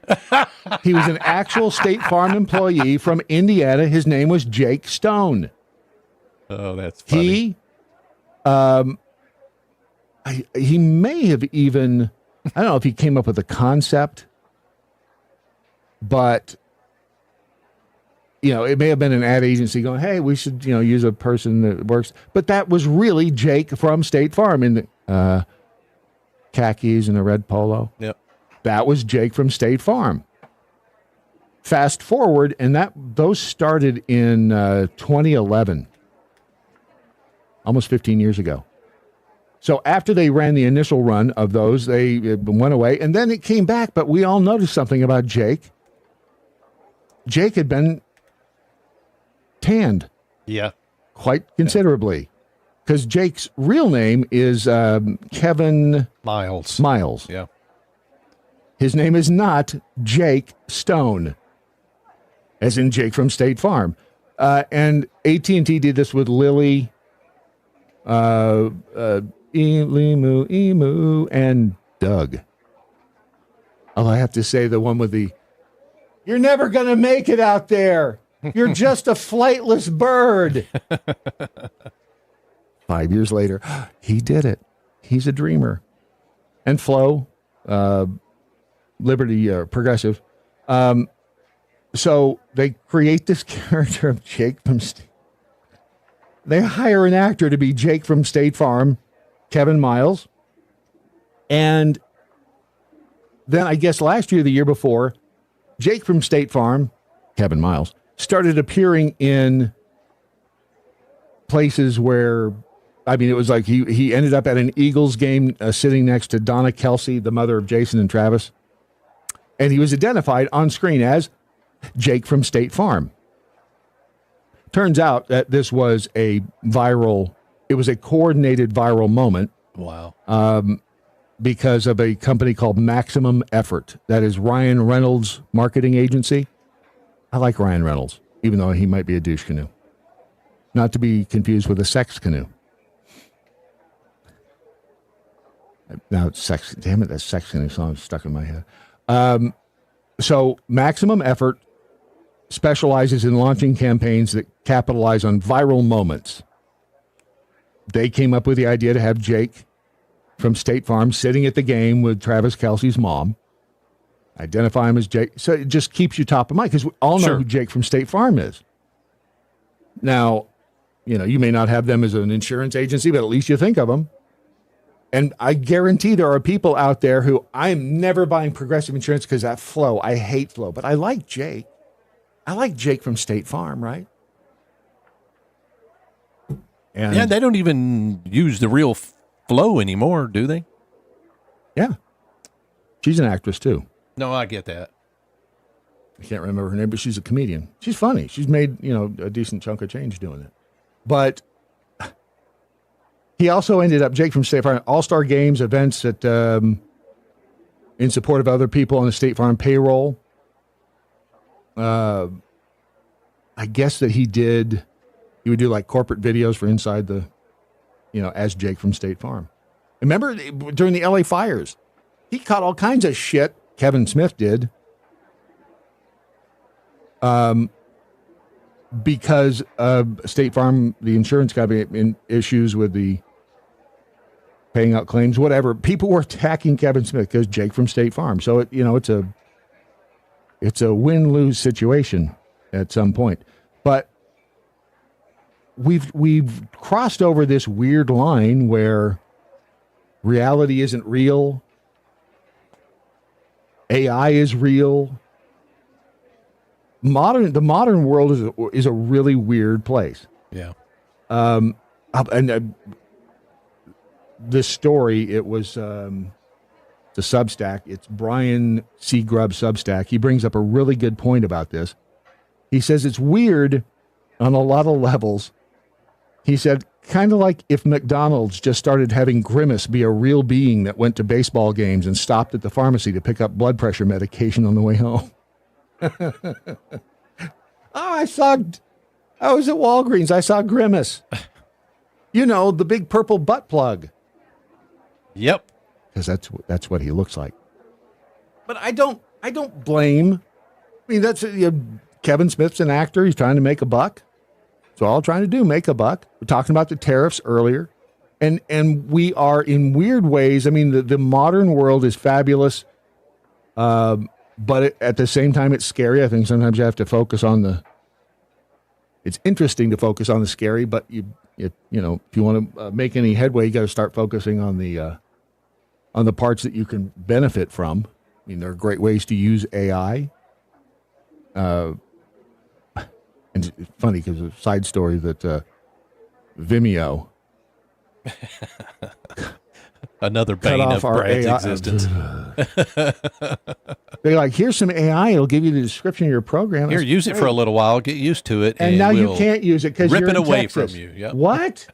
He was an actual State Farm employee from Indiana. His name was Jake Stone. Oh, that's funny. He may have even, I don't know if he came up with a concept, but it may have been an ad agency going, hey, we should, use a person that works. But that was really Jake from State Farm in the khakis and a red polo. Yep. That was Jake from State Farm. Fast forward, and those started in 2011, almost 15 years ago. So after they ran the initial run of those, they went away, and then it came back. But we all noticed something about Jake. Jake had been tanned. Yeah. Quite considerably. Because Jake's real name is Kevin Miles. Yeah. His name is not Jake Stone, as in Jake from State Farm. And AT&T did this with Lily, Emu, and Doug. Oh, I have to say the one with you're never going to make it out there. You're just a flightless bird. 5 years later, he did it. He's a dreamer. And Flo, Liberty, Progressive. So they create this character of Jake from They hire an actor to be Jake from State Farm, Kevin Miles. And then I guess last year, the year before, Jake from State Farm, Kevin Miles, started appearing in places where, it was like he ended up at an Eagles game sitting next to Donna Kelsey, the mother of Jason and Travis. And he was identified on screen as Jake from State Farm. Turns out that this was a coordinated viral moment. Wow. Because of a company called Maximum Effort. That is Ryan Reynolds' marketing agency. I like Ryan Reynolds, even though he might be a douche canoe. Not to be confused with a sex canoe. Now it's sex. Damn it, that sex canoe song is stuck in my head. So Maximum Effort specializes in launching campaigns that capitalize on viral moments. They came up with the idea to have Jake from State Farm sitting at the game with Travis Kelce's mom. Identify him as Jake. So it just keeps you top of mind because we all know who Jake from State Farm is. Now, you may not have them as an insurance agency, but at least you think of them. And I guarantee there are people out there who I'm never buying Progressive insurance because that Flo. I hate Flo, but I like Jake. I like Jake from State Farm, right? And they don't even use the real Flo anymore, do they? Yeah. She's an actress, too. No, I get that. I can't remember her name, but she's a comedian. She's funny. She's made, a decent chunk of change doing it. But he also ended up, Jake from State Farm, All-Star Games, events at in support of other people on the State Farm payroll. I guess that he would do like corporate videos for inside the, as Jake from State Farm. Remember during the LA fires, he caught all kinds of shit. Kevin Smith did. Because State Farm, the insurance company, in issues with the paying out claims, whatever. People were attacking Kevin Smith because Jake from State Farm. So it's a win-lose situation at some point. But we've crossed over this weird line where reality isn't real, AI is real. The modern world is a really weird place. Yeah. This story, it was the Substack. It's Brian C. Grubb Substack. He brings up a really good point about this. He says it's weird on a lot of levels. He said, kind of like if McDonald's just started having Grimace be a real being that went to baseball games and stopped at the pharmacy to pick up blood pressure medication on the way home. I was at Walgreens. I saw Grimace. The big purple butt plug. Yep. Because that's what he looks like. But I don't blame. I mean, that's Kevin Smith's an actor. He's trying to make a buck. So all trying to do, make a buck. We're talking about the tariffs earlier. And we are in weird ways. I mean, the modern world is fabulous. But at the same time, it's scary. I think sometimes you have to focus on it's interesting to focus on the scary, but if you want to make any headway, you got to start focusing on the parts that you can benefit from. I mean, there are great ways to use AI. And it's funny because a side story that Vimeo another bane of Brad's existence. They're like, here's some AI. It'll give you the description of your program. Here, use it for a little while. Get used to it. And now you can't use it because you're in away Texas. From you. Yep. What?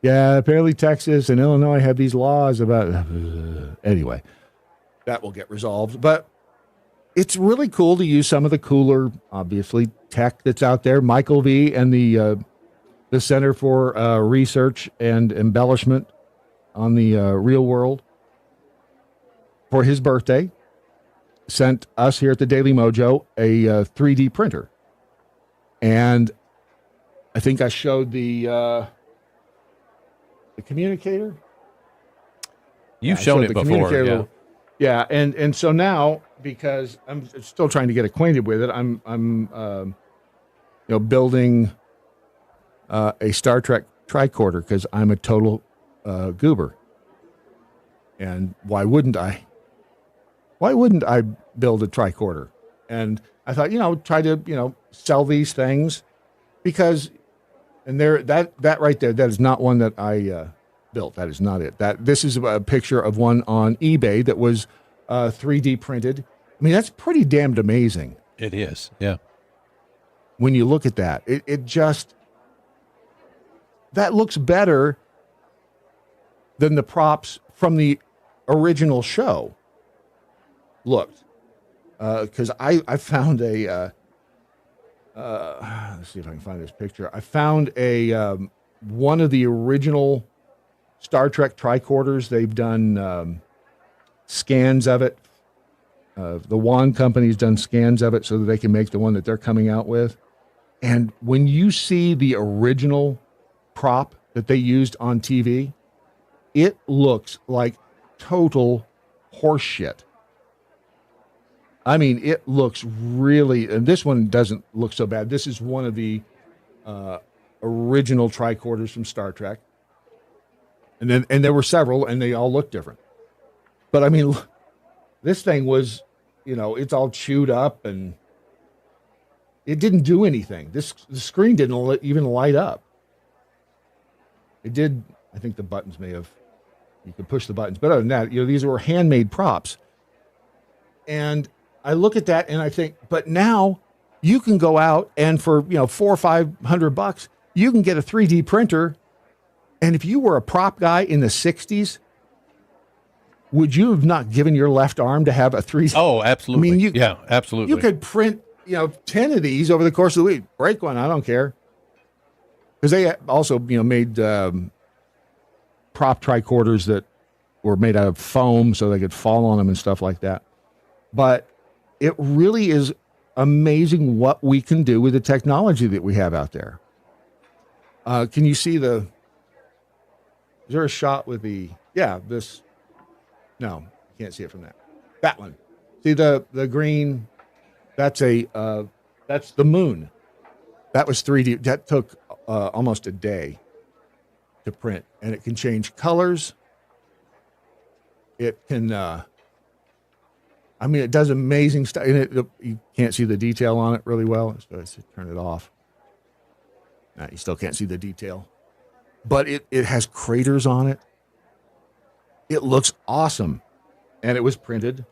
Yeah, apparently Texas and Illinois have these laws about... Anyway, that will get resolved. But it's really cool to use some of the cooler, obviously, tech that's out there. Michael V. and the Center for Research and Embellishment on the Real World, for his birthday, sent us here at the Daily MoJo a 3D printer. And I think I showed the communicator. You've shown it before, yeah. Yeah, and so now, because I'm still trying to get acquainted with it, I'm building a Star Trek tricorder because I'm a total goober. And why wouldn't I? Why wouldn't I build a tricorder? And I thought, try to, sell these things because, and that right there, that is not one that I built. That is not it. This is a picture of one on eBay that was 3D printed. I mean, that's pretty damned amazing. It is, yeah. When you look at that, it just, that looks better than the props from the original show looked. Because I found a, let's see if I can find this picture. I found a one of the original Star Trek tricorders. They've done scans of it. The Wand Company's done scans of it so that they can make the one that they're coming out with. And when you see the original prop that they used on TV, it looks like total horseshit. I mean, it looks really, and this one doesn't look so bad. This is one of the original tricorders from Star Trek. And there were several, and they all look different. But I mean, this thing was, it's all chewed up, and it didn't do anything. The screen didn't even light up. It did. I think the buttons you could push the buttons. But other than that, these were handmade props. And I look at that and I think, but now you can go out and for, $400 or $500, you can get a 3D printer. And if you were a prop guy in the 60s, would you have not given your left arm to have a 3D? Oh, absolutely. I mean, yeah, absolutely. You could print, 10 of these over the course of the week. Break one, I don't care. Because they also, made prop tricorders that were made out of foam so they could fall on them and stuff like that. But it really is amazing what we can do with the technology that we have out there. Can you see is there a shot with this? No, you can't see it from that. That one. See the green, that's the moon. That was 3D. That took almost a day to print, and it can change colors. It can, it does amazing stuff. And you can't see the detail on it really well. So let's turn it off. Nah, you still can't see the detail. But it has craters on it. It looks awesome. And it was printed,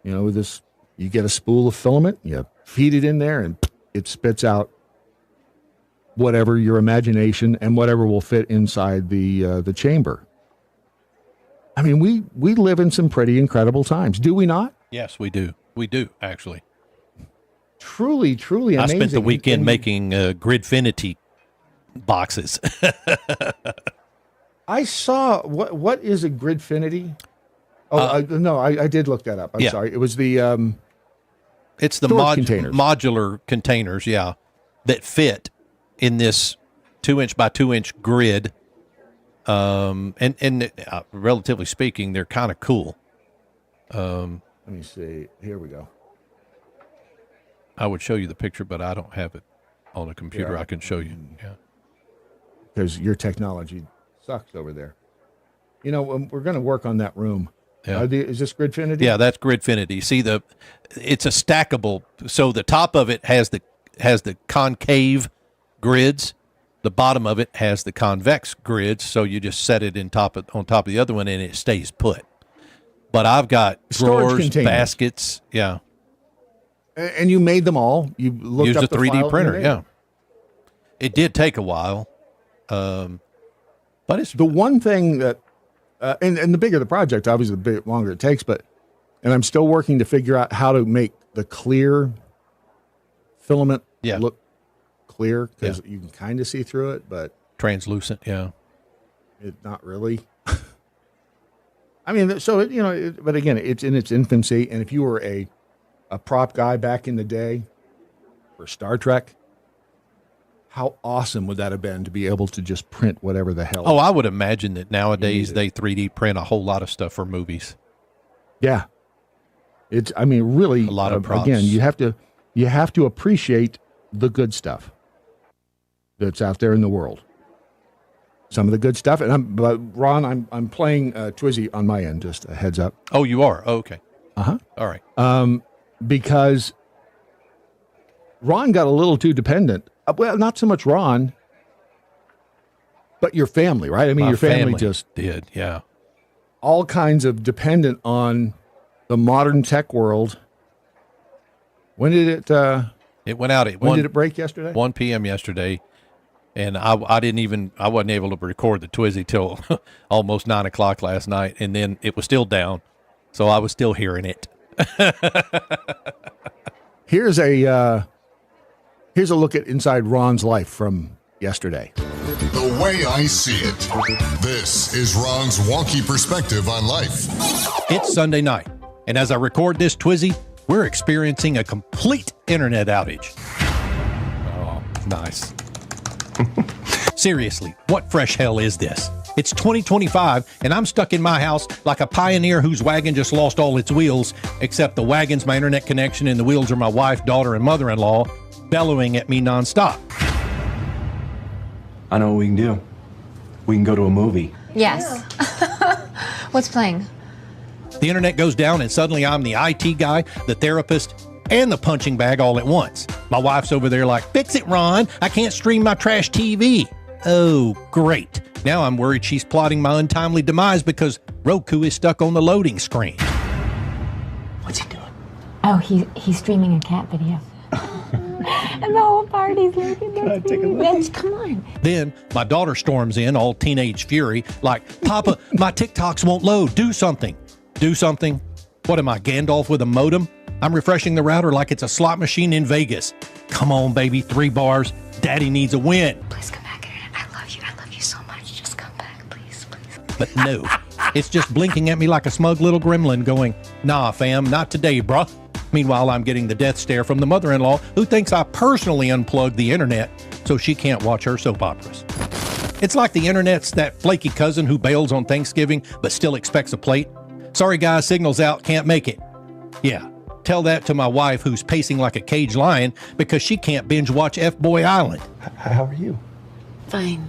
with this, you get a spool of filament, you feed it in there, and it spits out whatever your imagination and whatever will fit inside the chamber. I mean, we live in some pretty incredible times, do we not? Yes, we do. We do, actually. Truly, truly amazing. I spent the weekend making Gridfinity boxes. I saw, what is a Gridfinity? Oh, no, I did look that up. I'm sorry. It was the... it's the modular containers, that fit in this 2-inch by 2-inch grid. And relatively speaking, they're kind of cool. Let me see. Here we go. I would show you the picture, but I don't have it on a computer. I can show you. Yeah. Because your technology sucks over there. We're going to work on that room. Yeah. Is this Gridfinity? Yeah, that's Gridfinity. See, it's a stackable. So the top of it has the concave grids. The bottom of it has the convex grids. So you just set it on top of the other one, and it stays put. But I've got drawers, baskets. Yeah. And you made them all. You looked Used up a 3D printer. Yeah. It. It did take a while. But it's the one thing that, and the bigger the project, obviously, the bit longer it takes. And I'm still working to figure out how to make the clear filament look clear, because you can kind of see through it, but translucent. Yeah, not really. I mean, so but again, it's in its infancy. And if you were a prop guy back in the day for Star Trek, how awesome would that have been to be able to just print whatever the hell? Oh, I would imagine that nowadays they 3D print a whole lot of stuff for movies. Yeah. Really, a lot of props. Again, you have to appreciate the good stuff that's out there in the world. Some of the good stuff, but Ron, I'm playing Twizzy on my end. Just a heads up. Oh, you are? Oh, okay. All right. Because Ron got a little too dependent. Well, not so much Ron, but your family, right? I mean, your family just did, yeah. All kinds of dependent on the modern tech world. When did it? It went out at when did it break yesterday? 1 p.m. yesterday, and I wasn't able to record the Twizzy till almost 9 o'clock last night, and then it was still down, so I was still hearing it. Here's a look at inside Ron's life from yesterday. The way I see it. This is Ron's wonky perspective on life. It's Sunday night, and as I record this Twizzy, we're experiencing a complete internet outage. Oh, nice. Seriously, what fresh hell is this? It's 2025, and I'm stuck in my house like a pioneer whose wagon just lost all its wheels, except the wagon's my internet connection and the wheels are my wife, daughter, and mother-in-law bellowing at me nonstop. I know what we can do. We can go to a movie. Yes. What's playing? The internet goes down, and suddenly I'm the IT guy, the therapist, and the punching bag all at once. My wife's over there like, fix it, Ron. I can't stream my trash TV. Oh, great. Now I'm worried she's plotting my untimely demise because Roku is stuck on the loading screen. What's he doing? Oh, he's streaming a cat video. And the whole party's looking at me. Come on. Then my daughter storms in, all teenage fury, like, Papa, my TikToks won't load. Do something. Do something? What am I, Gandalf with a modem? I'm refreshing the router like it's a slot machine in Vegas. Come on, baby, 3 bars. Daddy needs a win. Please come back, Internet. I love you. I love you so much. Just come back, please, please. But no, it's just blinking at me like a smug little gremlin going, nah, fam, not today, bruh. Meanwhile, I'm getting the death stare from the mother-in-law who thinks I personally unplugged the internet so she can't watch her soap operas. It's like the internet's that flaky cousin who bails on Thanksgiving but still expects a plate. Sorry, guys, signal's out, can't make it. Yeah, tell that to my wife who's pacing like a caged lion because she can't binge watch F-Boy Island. How are you? Fine.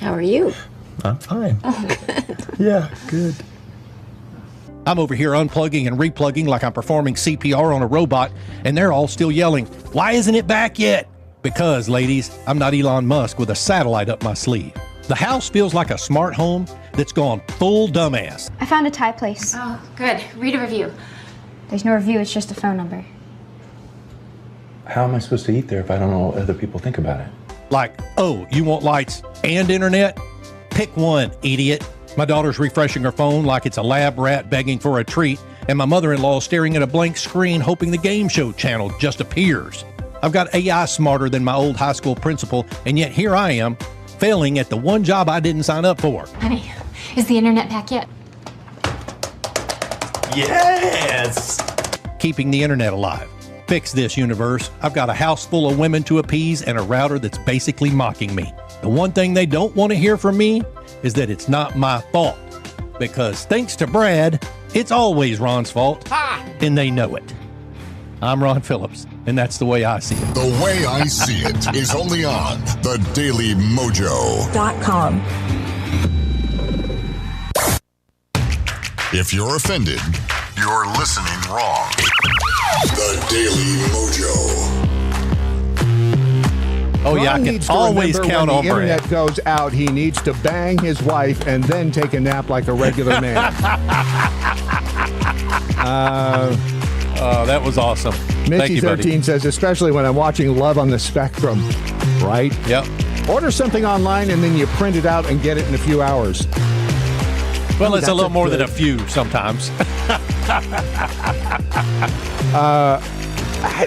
How are you? I'm fine. Oh, good. Yeah, good. I'm over here unplugging and replugging like I'm performing CPR on a robot, and they're all still yelling, why isn't it back yet? Because, ladies, I'm not Elon Musk with a satellite up my sleeve. The house feels like a smart home that's gone full dumbass. I found a Thai place. Oh, good. Read a review. There's no review, it's just a phone number. How am I supposed to eat there if I don't know what other people think about it? Like, oh, you want lights and internet? Pick one, idiot. My daughter's refreshing her phone like it's a lab rat begging for a treat, and my mother-in-law staring at a blank screen hoping the game show channel just appears. I've got AI smarter than my old high school principal, and yet here I am, failing at the one job I didn't sign up for. Honey, is the internet back yet? Yes! Keeping the internet alive. Fix this, universe. I've got a house full of women to appease and a router that's basically mocking me. The one thing they don't want to hear from me is that it's not my fault. Because thanks to Brad, it's always Ron's fault. And they know it. I'm Ron Phillips, and that's the way I see it. The way I see it is only on the Daily MoJo.com. If you're offended, you're listening wrong. The Daily Mojo. Oh, yeah, I can always count on Brad. When the Brad. internet goes out, he needs to bang his wife and then take a nap like a regular man. That was awesome. Thank you, buddy. Mitchy13 says, especially when I'm watching Love on the Spectrum, right? Yep. Order something online and then you print it out and get it in a few hours. Well, it's a little more than a few sometimes.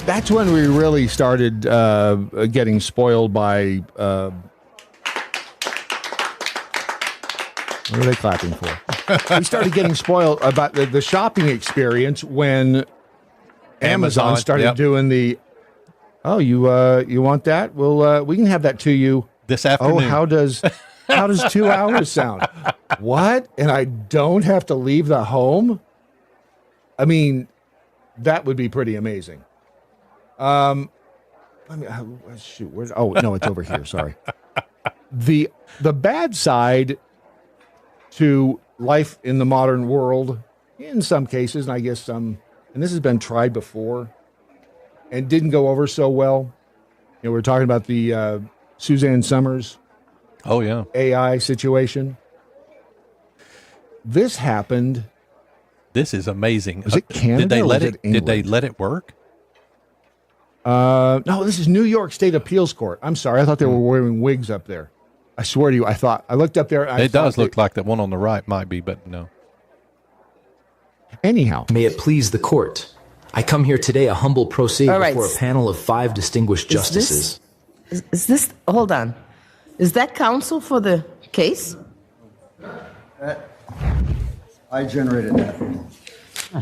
That's when we really started getting spoiled by... what are they clapping for? We started getting spoiled about the shopping experience when Amazon started doing the, oh, you want that? Well, we can have that to you this afternoon. Oh, how does 2 hours sound? What? And I don't have to leave the home? I mean, that would be pretty amazing. Let me shoot. Where's? Oh no, it's over here. Sorry. The bad side to life in the modern world, in some cases, and I guess some, and this has been tried before, and didn't go over so well. You know, we're talking about the Suzanne Summers. Oh yeah. AI situation. this happened. This is amazing. Was it Canada? Did they let it? Did they let it work? No, this is New York State Appeals Court. I'm sorry, I thought they were wearing wigs up there. I swear to you, I looked up there. It does look like that one on the right might be, but no. Anyhow, may it please the court. I come here today a humble pro se All right. before a panel of 5 distinguished justices. Is this, hold on. Is that counsel for the case? I generated that.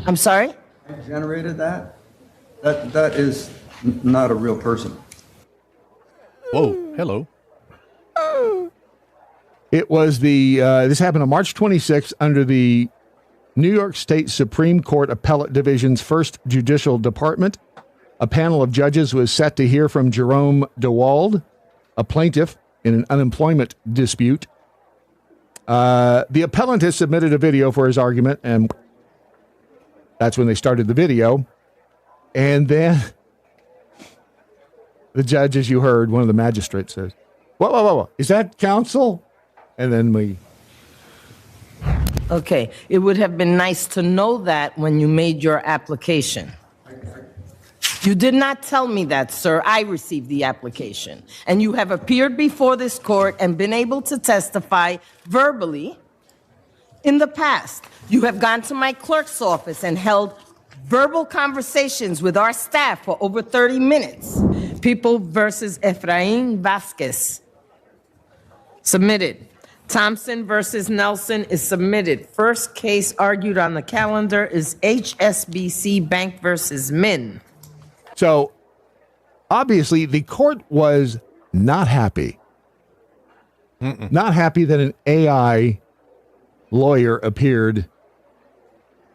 I'm sorry? I generated that? That is not a real person. Whoa, hello. It was this happened on March 26th under the New York State Supreme Court Appellate Division's First Judicial Department. A panel of judges was set to hear from Jerome DeWald, a plaintiff in an unemployment dispute. The appellant has submitted a video for his argument, and that's when they started the video. And then the judge, as you heard, one of the magistrates says, whoa, is that counsel? And then we... Okay, it would have been nice to know that when you made your application. You did not tell me that, sir. I received the application. And you have appeared before this court and been able to testify verbally in the past. You have gone to my clerk's office and held verbal conversations with our staff for over 30 minutes. People versus Efrain Vasquez. Submitted. Thompson versus Nelson is submitted. First case argued on the calendar is HSBC Bank versus Min. So, obviously, the court was not happy. Not happy that an AI lawyer appeared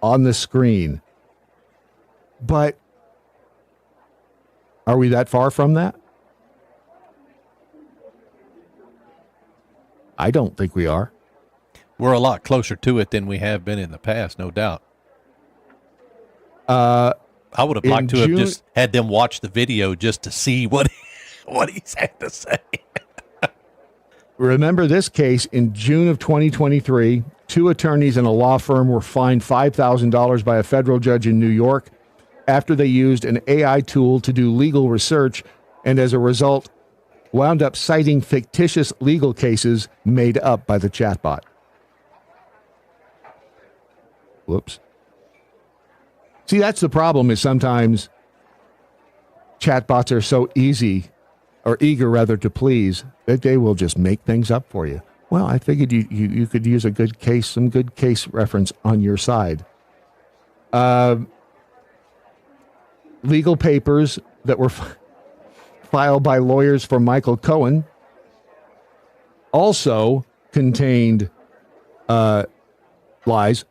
on the screen. But are we that far from that? I don't think we are. We're a lot closer to it than we have been in the past, no doubt. I would have liked to have just had them watch the video just to see what he's had to say. Remember this case in June of 2023, 2 attorneys and a law firm were fined $5,000 by a federal judge in New York after they used an AI tool to do legal research, and as a result, wound up citing fictitious legal cases made up by the chatbot. Whoops. See, that's the problem, is sometimes chatbots are so easy, or eager rather, to please, that they will just make things up for you. Well, I figured you could use a good case, some good case reference on your side. Legal papers that were filed by lawyers for Michael Cohen also contained lies,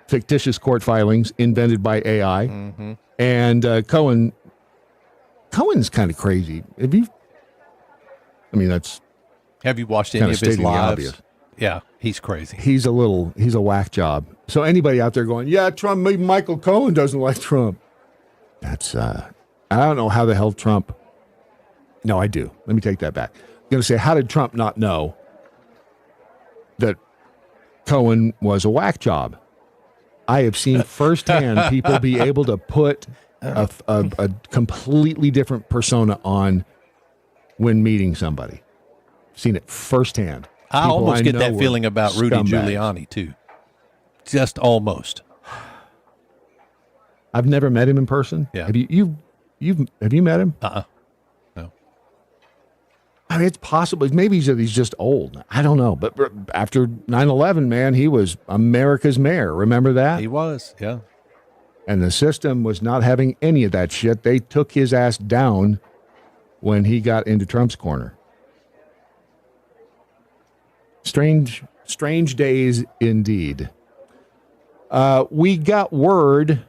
fictitious court filings invented by AI. Mm-hmm. And Cohen's kind of crazy. Have you watched any of his lives? Yeah, he's crazy. He's a whack job. So anybody out there going, yeah, Trump, maybe Michael Cohen doesn't like Trump. That's, I don't know how the hell Trump. No, I do. Let me take that back. I'm going to say, how did Trump not know that Cohen was a whack job? I have seen firsthand people be able to put a completely different persona on when meeting somebody. Seen it firsthand. I almost get that feeling about Rudy Giuliani too. Just almost. I've never met him in person. Yeah. Have you met him? No. I mean, it's possible. Maybe he's just old. I don't know. But after 9/11, man, he was America's mayor. Remember that? He was, yeah. And the system was not having any of that shit. They took his ass down when he got into Trump's corner. Strange days indeed. We got word.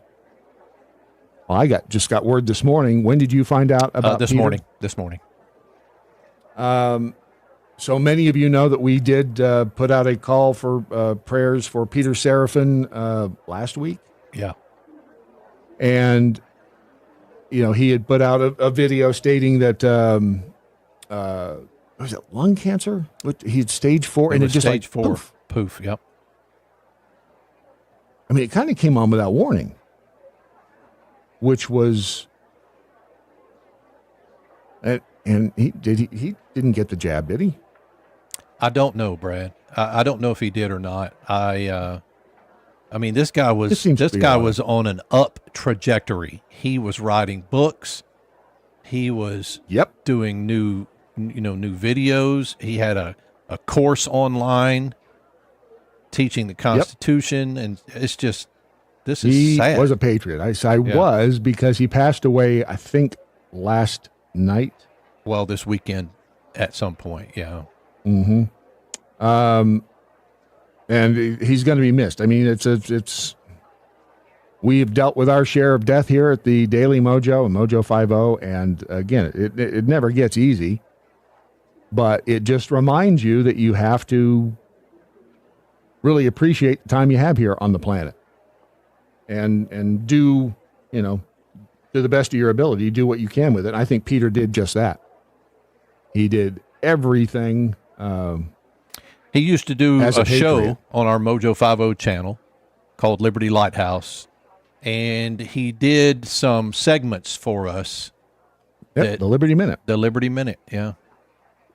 Well, I just got word this morning. When did you find out about this Peter? morning? This morning. So many of you know that we did put out a call for prayers for Peter Seraphin last week. Yeah. And, he had put out a video stating that, was it lung cancer? He had stage 4, and it just stage like 4. Poof, yep. I mean, it kind of came on without warning, which was, and he didn't get the jab, did he? I don't know, Brad. I don't know if he did or not. I mean, this guy was on an up trajectory. He was writing books. He was doing new videos. He had a course online teaching the Constitution, and it's just, this is sad. He was a patriot. I was, because he passed away, I think, last night. Well, this weekend at some point, yeah. Mm-hmm. And he's going to be missed. I mean, it's we've dealt with our share of death here at the Daily MoJo and Mojo 50, and again, it never gets easy, but it just reminds you that you have to really appreciate the time you have here on the planet, and do, to the best of your ability, do what you can with it. I think Peter did just that. He did everything. He used to do a show on our Mojo 50 channel called Liberty Lighthouse, and he did some segments for us. The Liberty Minute. The Liberty Minute, yeah.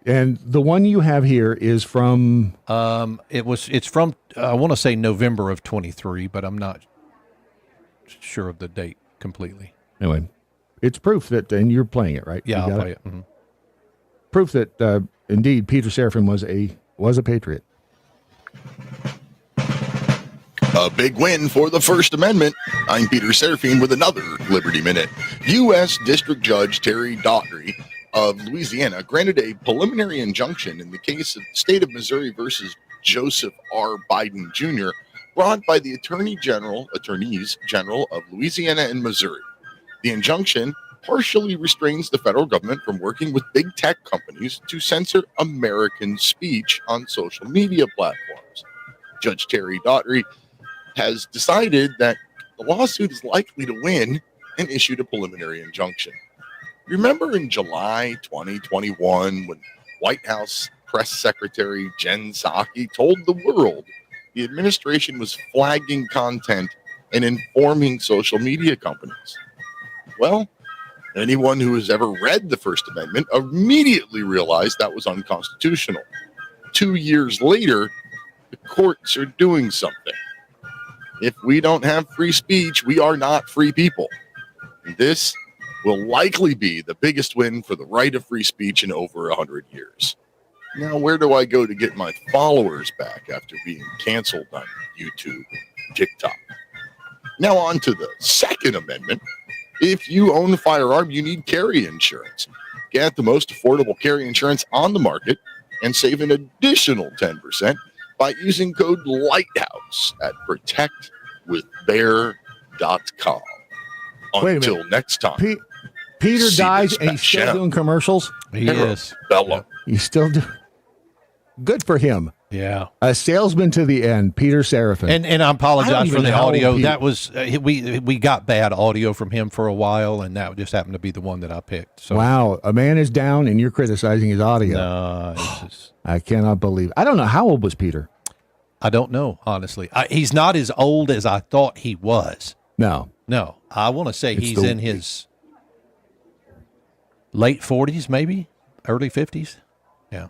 And the one you have here is from... It's from, I want to say November of 23, but I'm not sure of the date completely. Anyway, it's proof that, and you're playing it, right? Yeah, I'll play it. Mm-hmm. Proof that, indeed, Peter Seraphim was a patriot. A big win for the First Amendment. I'm Peter Seraphim with another Liberty Minute. U.S. District Judge Terry Daughtry of Louisiana granted a preliminary injunction in the case of the state of Missouri versus Joseph R. Biden Jr., brought by the Attorneys General of Louisiana and Missouri. The injunction partially restrains the federal government from working with big tech companies to censor American speech on social media platforms. Judge Terry Daughtry has decided that the lawsuit is likely to win and issued a preliminary injunction. Remember in July 2021 when White House Press Secretary Jen Psaki told the world the administration was flagging content and informing social media companies? Well, anyone who has ever read the First Amendment immediately realized that was unconstitutional. 2 years later, the courts are doing something. If we don't have free speech, we are not free people. And this will likely be the biggest win for the right of free speech in over 100 years. Now, where do I go to get my followers back after being canceled on YouTube and TikTok? Now on to the Second Amendment. If you own a firearm, you need carry insurance. Get the most affordable carry insurance on the market and save an additional 10% by using code LIGHTHOUSE at protectwithbear.com. Until next time. Peter dies and he's still doing commercials? He is. Bella. He's still doing... Good for him. Yeah. A salesman to the end, Peter Seraphim. And I apologize for the audio. That was, we got bad audio from him for a while, and that just happened to be the one that I picked. So. Wow. A man is down and you're criticizing his audio. No, it's just... I cannot believe. I don't know. How old was Peter? I don't know, honestly. He's not as old as I thought he was. No. I want to say he's in his late 40s, maybe early 50s. Yeah.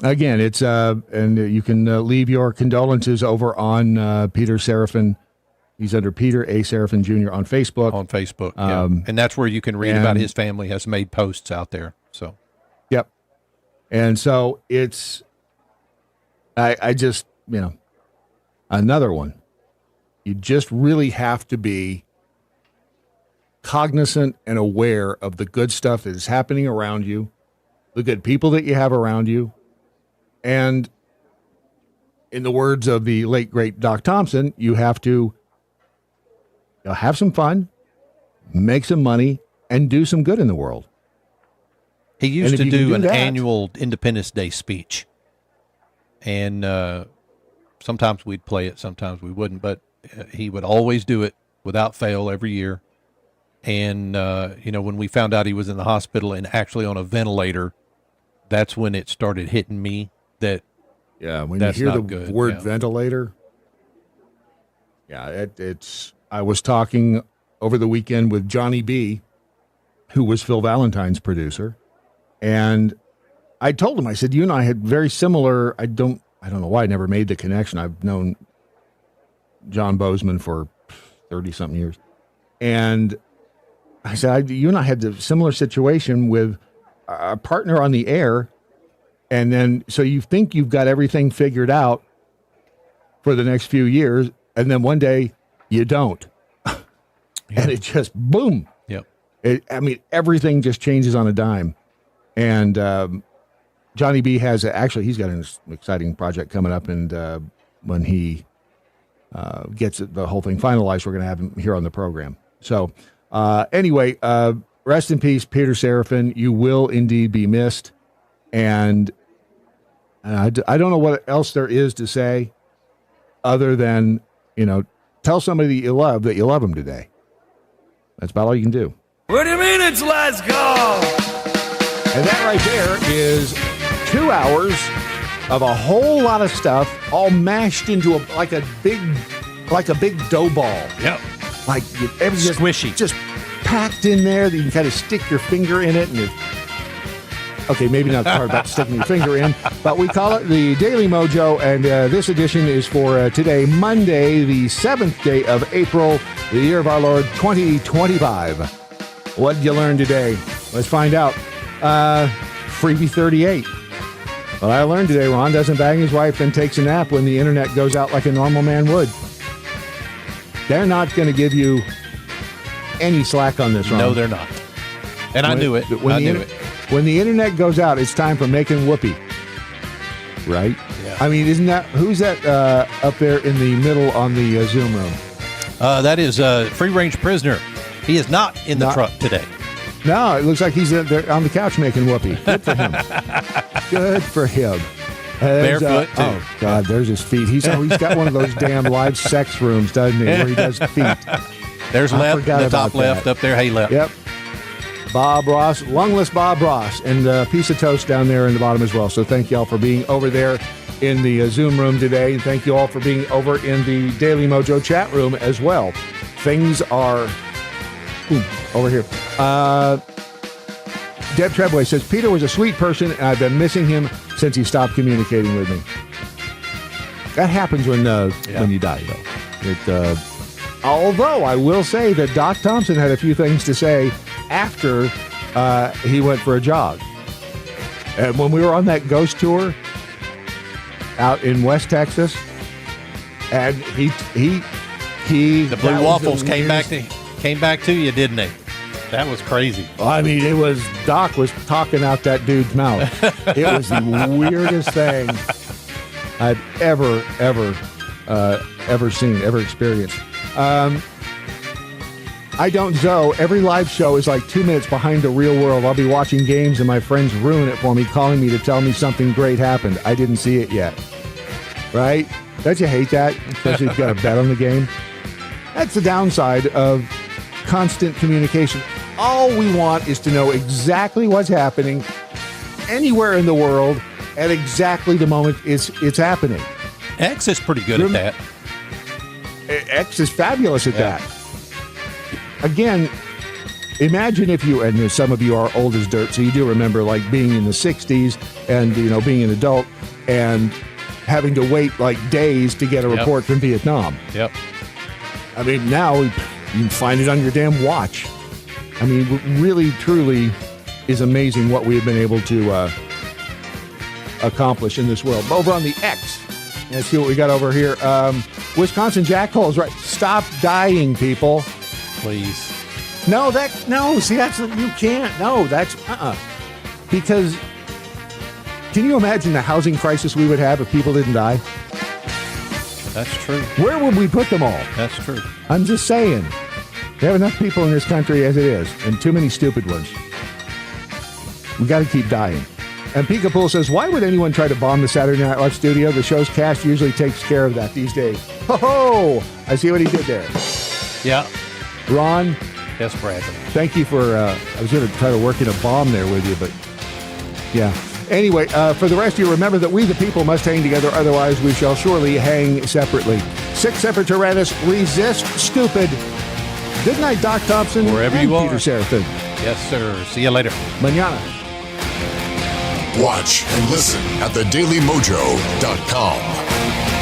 Again, it's and you can leave your condolences over on Peter Seraphim. He's under Peter A. Seraphim Jr. on Facebook. On Facebook, yeah. And that's where you can read about his family has made posts out there. So, yep. And so it's, I just, another one. You just really have to be cognizant and aware of the good stuff that is happening around you, the good people that you have around you. And in the words of the late, great Doc Thompson, you have to have some fun, make some money, and do some good in the world. He used to do an annual Independence Day speech. And sometimes we'd play it, sometimes we wouldn't, but he would always do it without fail every year. And, when we found out he was in the hospital and actually on a ventilator, that's when it started hitting me that when you hear the word ventilator, Yeah, it's. I was talking over the weekend with Johnny B, who was Phil Valentine's producer, and I told him, I said, you and I had very similar. I don't know why I never made the connection. I've known John Bozeman for 30-something years, and I said, you and I had the similar situation with a partner on the air, and then so you think you've got everything figured out for the next few years, and then one day you don't. And it just, boom. Yep. Everything just changes on a dime. And Johnny B he's got an exciting project coming up, and when he gets the whole thing finalized, we're going to have him here on the program. So anyway, rest in peace, Peter Serafin. You will indeed be missed. And I don't know what else there is to say other than, tell somebody that you love them today. That's about all you can do. What do you mean it's last call? And that right there is 2 hours of a whole lot of stuff all mashed into like a big dough ball. Yep. Like everything squishy. Just packed in there that you can kind of stick your finger in it. And okay, maybe not the part about sticking your finger in, but we call it the Daily Mojo, and this edition is for today, Monday, the 7th day of April, the year of our Lord 2025. What did you learn today? Let's find out. Freebie 38. What I learned today, Ron doesn't bang his wife and takes a nap when the internet goes out like a normal man would. They're not going to give you any slack on this, Ron. No, they're not. And I knew it. When the internet goes out, it's time for making whoopee. Right? Yeah. Who's that up there in the middle on the Zoom room? That is Free Range Prisoner. He is not in the truck today. No, it looks like he's there on the couch making whoopee. Good for him. Good for him. Barefoot, too. Oh, God, there's his feet. He's got one of those damn live sex rooms, doesn't he, where he does feet. There's left, the top left, up there. Hey, left. Yep. Bob Ross, lungless Bob Ross, and a piece of toast down there in the bottom as well. So thank you all for being over there in the Zoom room today. And thank you all for being over in the Daily Mojo chat room as well. Things are over here. Deb Trebway says, Peter was a sweet person, and I've been missing him since he stopped communicating with me. That happens when you die, though. Although I will say that Doc Thompson had a few things to say after he went for a jog. And when we were on that ghost tour out in West Texas, and the Blue Waffles came back to you, didn't they? That was crazy. Doc was talking out that dude's mouth. It was the weirdest thing I've ever seen, ever experienced. I don't know. Every live show is like 2 minutes behind the real world. I'll be watching games and my friends ruin it for me, calling me to tell me something great happened. I didn't see it yet. Right? Don't you hate that? Especially if you've got a bet on the game. That's the downside of constant communication. All we want is to know exactly what's happening anywhere in the world at exactly the moment it's happening. X is pretty good at that. X is fabulous at that. Again, imagine if you, and some of you are old as dirt, so you do remember like being in the 60s and, being an adult and having to wait like days to get a report from Vietnam. Yep. Now you can find it on your damn watch. Really, truly is amazing what we have been able to accomplish in this world. Over on the X, let's see what we got over here. Wisconsin Jackhole is right. Stop dying, people. Please. See, that's, you can't. No, that's, Because, can you imagine the housing crisis we would have if people didn't die? That's true. Where would we put them all? That's true. I'm just saying. We have enough people in this country as it is, and too many stupid ones. We got to keep dying. And Peekapool says, why would anyone try to bomb the Saturday Night Live studio? The show's cast usually takes care of that these days. Ho-ho! I see what he did there. Yeah. Ron? Yes, Bradley. Thank you for, I was going to try to work in a bomb there with you, but yeah. Anyway, for the rest of you, remember that we the people must hang together, otherwise we shall surely hang separately. Sic semper tyrannis, resist stupid. Good night, Doc Thompson. Wherever and you are. Peter Serafin. Yes, sir. See you later. Mañana. Watch and listen at thedailymojo.com.